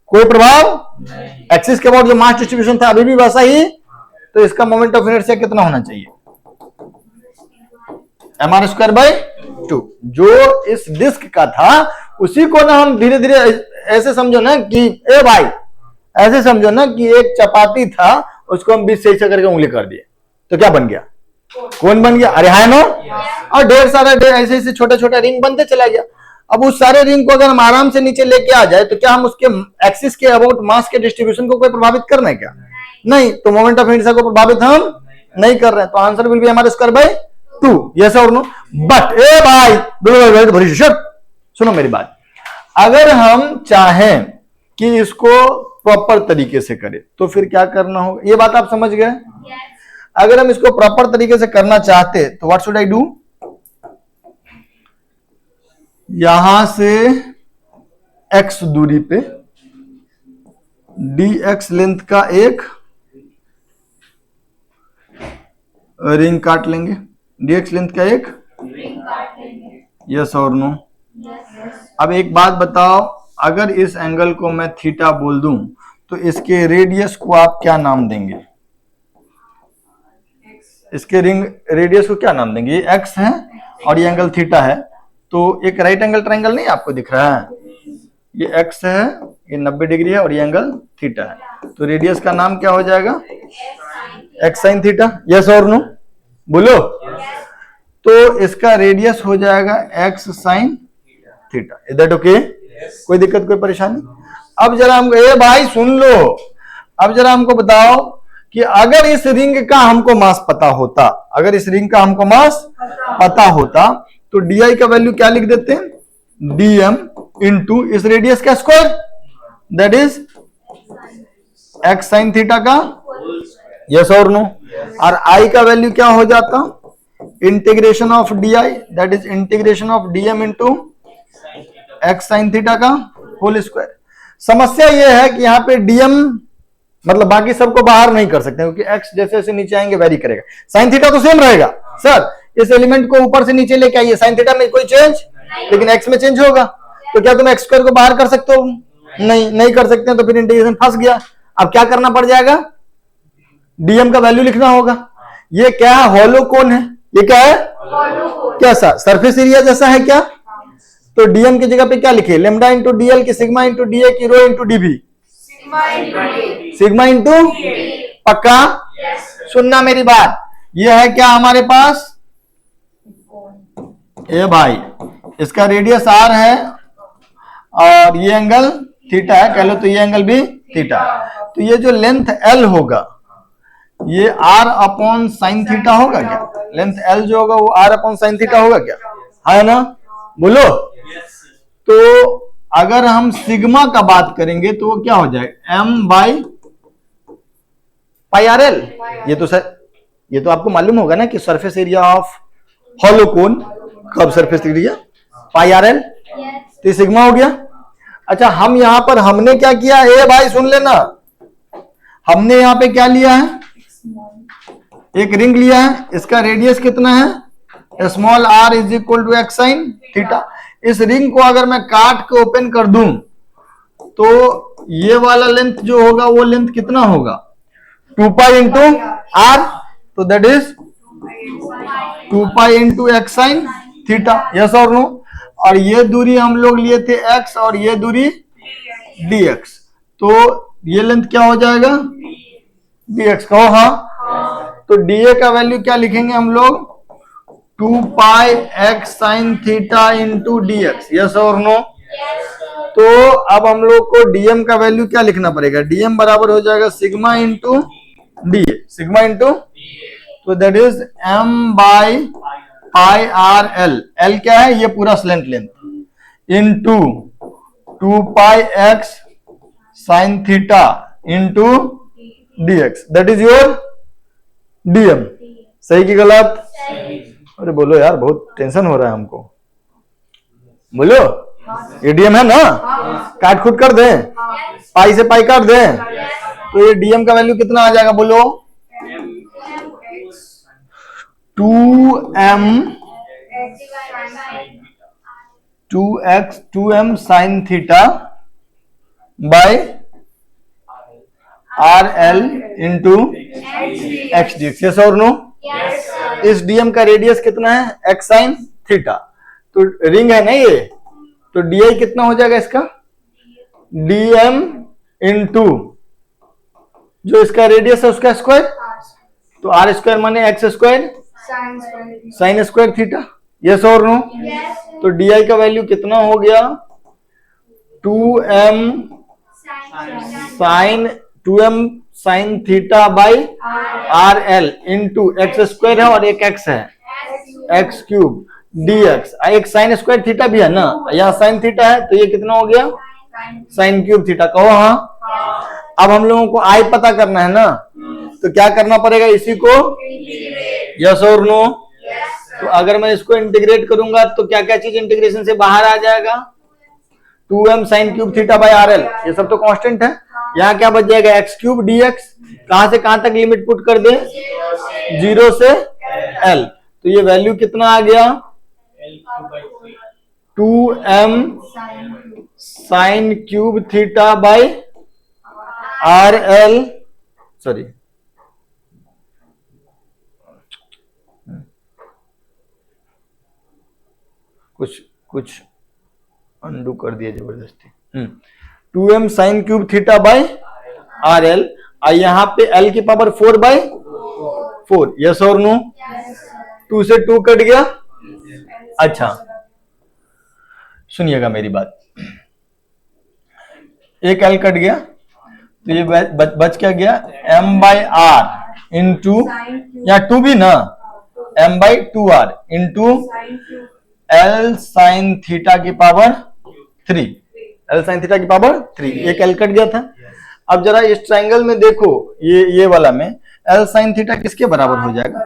कोई प्रभाव। एक्सिस के बाद जो मास डिस्ट्रीब्यूशन था अभी भी वैसा ही। तो इसका मोमेंट ऑफ इनर्शिया कितना होना चाहिए? mr square by 2। जो इस डिस्क का था उसी को ना हम धीरे धीरे ऐसे समझो ना कि ए भाई, ऐसे समझो ना कि एक चपाती था, उसको हम बीच से ऐसे करके उंगली कर दिए तो क्या बन गया? कौन बन गया? अरे है ना? और ढेर सारा ऐसे ऐसे छोटे छोटे रिंग बनते चला गया। अब उस सारे रिंग को अगर हम आराम से नीचे लेके आ जाए तो क्या हम उसके एक्सिस के अबाउट मास के डिस्ट्रीब्यूशन को कोई प्रभावित करना है क्या? नहीं। तो मोमेंट ऑफ इनर्शिया को प्रभावित हम नहीं कर रहे हैं। तो answer will be mr square by 2, yes और नो? बट ए भाई, सुनो मेरी बात, अगर हम चाहें कि इसको प्रॉपर तरीके से करें तो फिर क्या करना होगा? ये बात आप समझ गए? अगर हम इसको प्रॉपर तरीके से करना चाहते तो व्हाट शुड आई डू? यहां से x दूरी पे dx लेंथ का एक रिंग काट लेंगे, dx लेंथ का एक रिंग काट लेंगे, यस और नो? अब एक बात बताओ, अगर इस एंगल को मैं थीटा बोल दूं तो इसके रेडियस को आप क्या नाम देंगे? इसके रिंग रेडियस को क्या नाम देंगे? ये x है और ये एंगल थीटा है, तो एक राइट एंगल ट्रायंगल नहीं आपको दिख रहा है? ये x है, ये 90 डिग्री है और ये एंगल थीटा है, तो रेडियस का नाम क्या हो जाएगा? x sin थीटा, यस और नो? बोलो। तो इसका रेडियस हो जाएगा x sin theta. Is that okay? कोई दिक्कत, कोई परेशानी? अब जरा हमको, ए भाई सुन लो, अब जरा हमको बताओ कि अगर इस रिंग का हमको मास पता होता, अगर इस रिंग का हमको मास पता होता तो डी का वैल्यू क्या लिख देते हैं? dm इंटू इस रेडियस का square, that is x sine theta का, यस और नो? और i का वैल्यू क्या हो जाता? Integration of D, that is integration of dm into x sine theta का होल स्क्वायर। समस्या यह है कि यहाँ पे dm मतलब बाकी सबको बाहर नहीं कर सकते क्योंकि x जैसे जैसे नीचे आएंगे वेरी करेगा, साइन थीटा तो सेम रहेगा। सर इस एलिमेंट को ऊपर से नीचे लेके आइए, साइन थीटा में कोई चेंज, लेकिन x में चेंज होगा, तो क्या तुम x स्क्वायर को बाहर कर सकते हो? नहीं कर सकते, तो फिर इंटीग्रेशन फंस गया। अब क्या करना पड़ जाएगा? dm का वैल्यू लिखना होगा। ये क्या है? हॉलो कोन है। ये क्या है? कैसा? सरफेस एरिया जैसा है क्या? तो dm की जगह पे क्या लिखे? लेमडा इंटू dl की सिग्मा इंटू da की rho into dv, sigma into पक्का? सुनना मेरी बात, ये है क्या हमारे पास? ए भाई इसका रेडियस r है और ये एंगल थीटा है, कह लो तो ये एंगल भी थीटा। तो ये जो लेंथ l होगा ये r अपॉन साइन थीटा होगा क्या? लेंथ l जो होगा वो r अपॉन साइन थीटा होगा क्या? है ना? बोलो। तो अगर हम सिग्मा का बात करेंगे तो वो क्या हो जाएगा? m by pi R L. ये तो सर, ये तो आपको मालूम होगा ना कि सरफेस एरिया ऑफ हॉलो कोन, कब surface area pi R L, तो ये सिग्मा हो गया। अच्छा हम यहां पर हमने क्या किया? ए भाई सुन लेना, हमने यहां पे क्या लिया है? एक रिंग लिया है, इसका रेडियस कितना है? Small r is equal to x sine theta. इस रिंग को अगर मैं काट के ओपन कर दूं तो ये वाला लेंथ जो होगा वो लेंथ कितना होगा? 2 पाई इंटू r, तो that is 2 pi into x sine theta, yes और नो? और ये दूरी हम लोग लिए थे x और ये दूरी dx, तो ये लेंथ क्या हो जाएगा? dx कहो हाँ। तो dA का वैल्यू क्या लिखेंगे हम लोग? 2 pi X sine theta into dx, yes और नो? तो अब हम लोग को dm का वैल्यू क्या लिखना पड़ेगा? dm बराबर हो जाएगा sigma into D, sigma into, तो that is m by pi R L. L क्या है? ये पूरा slant length into 2 pi X sine theta into dx, that is your dm। सही कि गलत? अरे बोलो यार, बहुत टेंशन हो रहा है हमको, बोलो। ये dm है ना? काट खुद कर दें, पाई से पाई काट दें, तो ये dm का वैल्यू कितना आ जाएगा? बोलो 2m sine theta by R L into x D x, yes और नो? इस dm का रेडियस कितना है? X sine theta. तो रिंग है ना ये, तो di कितना हो जाएगा इसका? dm इंटू जो इसका रेडियस है उसका स्क्वायर, तो आर स्क्वायर माने x square sine square theta, yes और नो? तो di का वैल्यू कितना हो गया? 2m sine theta by R L into x square है और एक x है, एक्स क्यूब dx। एक साइन स्क्वायर थीटा भी है ना, यहाँ साइन थीटा है, तो ये कितना हो गया? साइन क्यूब थीटा, कहो हाँ। अब हम लोगों को i पता करना है ना, तो क्या करना पड़ेगा? इसी को, यस और नो? तो अगर मैं इसको इंटीग्रेट करूंगा तो क्या क्या चीज इंटीग्रेशन से बाहर आ जाएगा? 2m sine cube theta by R L, ये सब तो कांस्टेंट है। यहाँ क्या बच जाएगा? X cube dx। कहां से कहां तक लिमिट पुट कर दे? 0 से l, तो ये वैल्यू कितना आ गया? 2m sine cube theta by R L, sorry कुछ अंडू कर दिया जबरदस्ती। 2m sine cube theta by R L, और यहां पे l की पावर 4 बाई 4, यस और नो? 2 से 2 कट गया। अच्छा सुनिएगा मेरी बात, एक एल कट गया, तो ये बच क्या गया, m बाई आर इंटू, या टू भी ना, m by two r into l sine theta की पावर 3, एल साइन थीटा की पावर 3, एक एल कट गया था। अब जरा इस ट्रायंगल में देखो, ये वाला में एल साइन थीटा किसके बराबर हो जाएगा,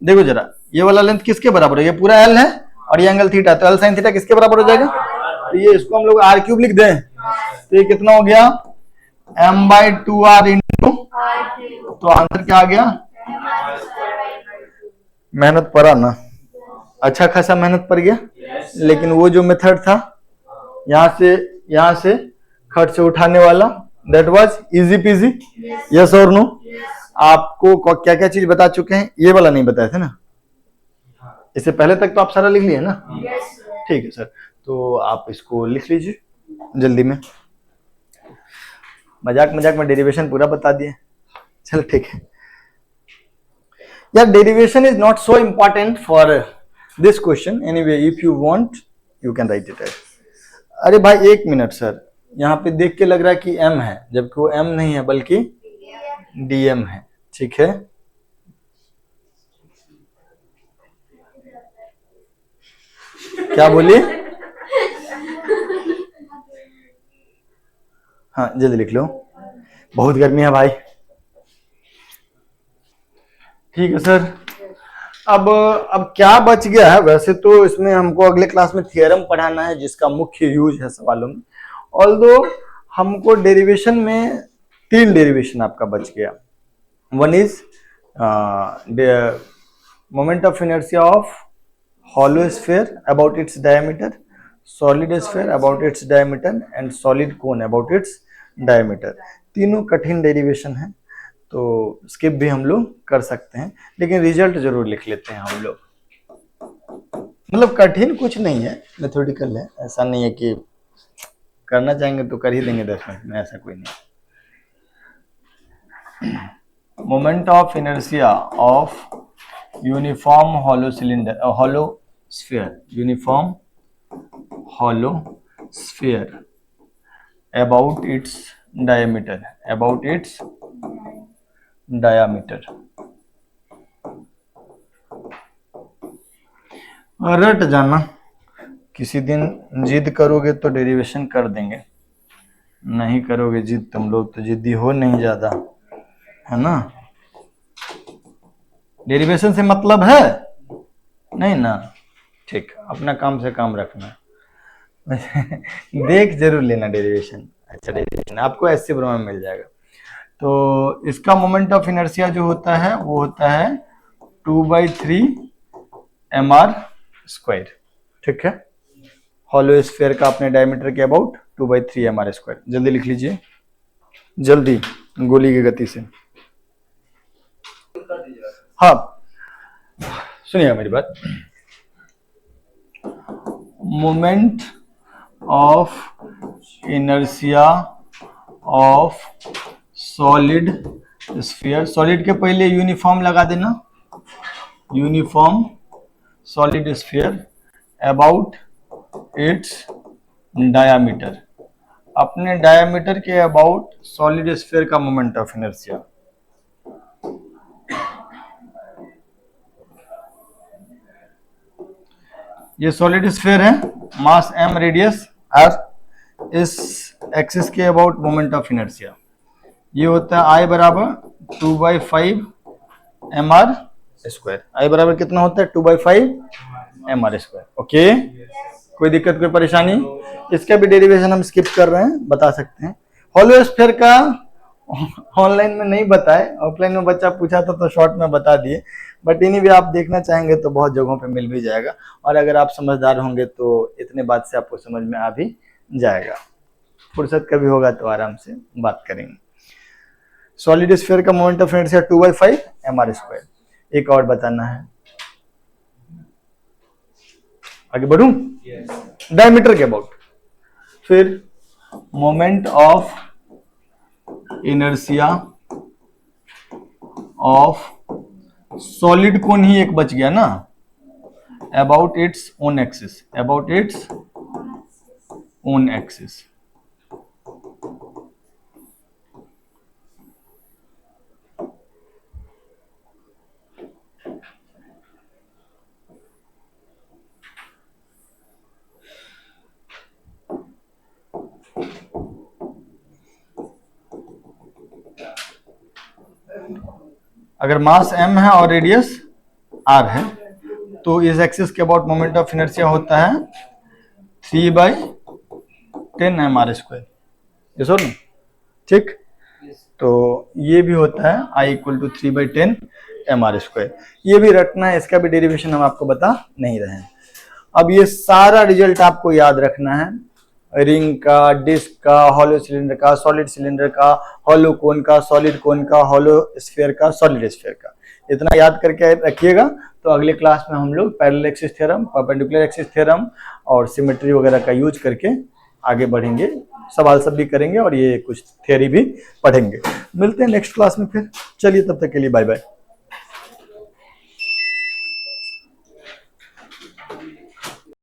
देखो जरा, ये वाला लेंथ किसके बराबर है, ये पूरा एल है और ये एंगल थीटा, तो एल साइन थीटा किसके बराबर हो जाएगा, तो ये इसको हम लोग आर क्यूब लिख दें, तो ये कितना हो गया, m by two r into, तो आंसर क्या आ गया, मेहनत पड़ा ना, अच्छा खासा मेहनत पड़ गया, लेकिन वो जो मेथड था यहाँ से खर्च से उठाने वाला, that was easy PG, yes और नो। आपको क्या क्या चीज बता चुके हैं, ये वाला नहीं बताए थे ना, इससे पहले तक तो आप सारा लिख लिए ना, ठीक है सर, तो आप इसको लिख लीजिए जल्दी में, मजाक मजाक में डेरिवेशन पूरा बता दिए, चल ठीक है यार, derivation is not so important for this question, anyway if you want you can write it. अरे भाई एक मिनट सर, यहाँ पे देख के लग रहा है कि m है, जबकि वो m नहीं है बल्कि dm है, ठीक है, क्या बोलिए, हाँ जल्दी लिख लो, बहुत गर्मी है भाई, ठीक है सर। अब क्या बच गया है, वैसे तो इसमें हमको अगले क्लास में थियरम पढ़ाना है जिसका मुख्य यूज है सवालों में, ऑल्दो हमको डेरिवेशन में 3 डेरिवेशन आपका बच गया, one is moment of inertia of hollow sphere about its diameter, solid sphere about its diameter and solid cone about its diameter, तीनों कठिन डेरिवेशन है, तो स्किप भी हम लोग कर सकते हैं, लेकिन रिजल्ट जरूर लिख लेते हैं हम लोग, मतलब कठिन कुछ नहीं है, मेथोडिकल है, ऐसा नहीं है कि करना चाहेंगे तो कर ही देंगे 10 मिनट में, ऐसा कोई नहीं। Moment of inertia of uniform hollow cylinder, hollow sphere, uniform hollow sphere about its diameter, about its diameter, रट जाना, किसी दिन जिद करोगे तो डेरिवेशन कर देंगे, नहीं करोगे जिद, तुम लोग तो जिद्दी हो नहीं ज्यादा, है ना, डेरिवेशन से मतलब है नहीं ना, ठीक, अपना काम से काम रखना देख जरूर लेना डेरिवेशन, अच्छा डेरिवेशन आपको ऐसे ब्रह्मा में मिल जाएगा। तो इसका मोमेंट ऑफ इनर्शिया जो होता है वो होता है 2/3 mr स्क्वायर, ठीक है, हॉलो स्फीयर का अपने डायमीटर के अबाउट 2/3 mr स्क्वायर, जल्दी लिख लीजिए, जल्दी गोली की गति से, हाँ सुनिएगा मेरी बात, moment of inertia of solid sphere, solid के पहले यूनिफॉर्म लगा देना, uniform solid sphere about it's diameter, अपने डायामीटर के अबाउट सॉलिड स्फीयर का मोमेंट ऑफ इनर्शिया, ये सॉलिड स्फीयर है, मास m, रेडियस r, इस एक्सिस के अबाउट मोमेंट ऑफ इनर्शिया, ये होता है I बराबर 2/5 mr स्क्वायर, I बराबर कितना होता है 2/5 mr स्क्वायर, ओके, कोई दिक्कत कोई परेशानी, इसका भी डेरिवेशन हम स्किप कर रहे हैं, बता सकते हैं, हॉलो स्फीयर का ऑनलाइन में नहीं बताए, ऑफलाइन में बच्चा पूछा था तो शॉर्ट में बता दिए, बट इन्हीं भी आप देखना चाहेंगे तो बहुत जगहों पे मिल भी जाएगा, और अगर आप समझदार होंगे तो इतने बात से आपको समझ में आ भी जाएगा, फुर्सत कभी होगा तो आराम से बात करेंगे। सॉलिड स्फीयर का moment of inertia 2/5 mr square, एक और बताना है, आगे बढ़ूं, डायमीटर के अबाउट, फिर moment of inertia of solid cone ही एक बच गया ना, about its own axis, about its own axis. अगर मास m है और रेडियस r है तो इस एक्सिस के अबाउट मोमेंट ऑफ इनर्शिया होता है 3/10 mr²। ये सुन ठीक। तो ये भी होता है I = 3/10 mr²। ये भी रटना है, इसका भी डेरिवेशन हम आपको बता नहीं रहे हैं। अब ये सारा रिजल्ट आपको याद रखना है, रिंग का, डिस्क का, हॉलो सिलेंडर का, सॉलिड सिलेंडर का, हॉलो कोन का, सॉलिड कोन का, हॉलो स्फीयर का, सॉलिड स्फीयर का। इतना याद करके रखिएगा तो अगले क्लास में हम लोग parallel axis theorem, perpendicular axis theorem और सिमेट्री वगैरह का यूज करके आगे बढ़ेंगे, सवाल सब भी करेंगे और ये कुछ थ्योरी भी पढ़ेंगे। मिलते हैं नेक्स्ट क्लास में फिर। चलिए तब तक के लिए बाय बाय।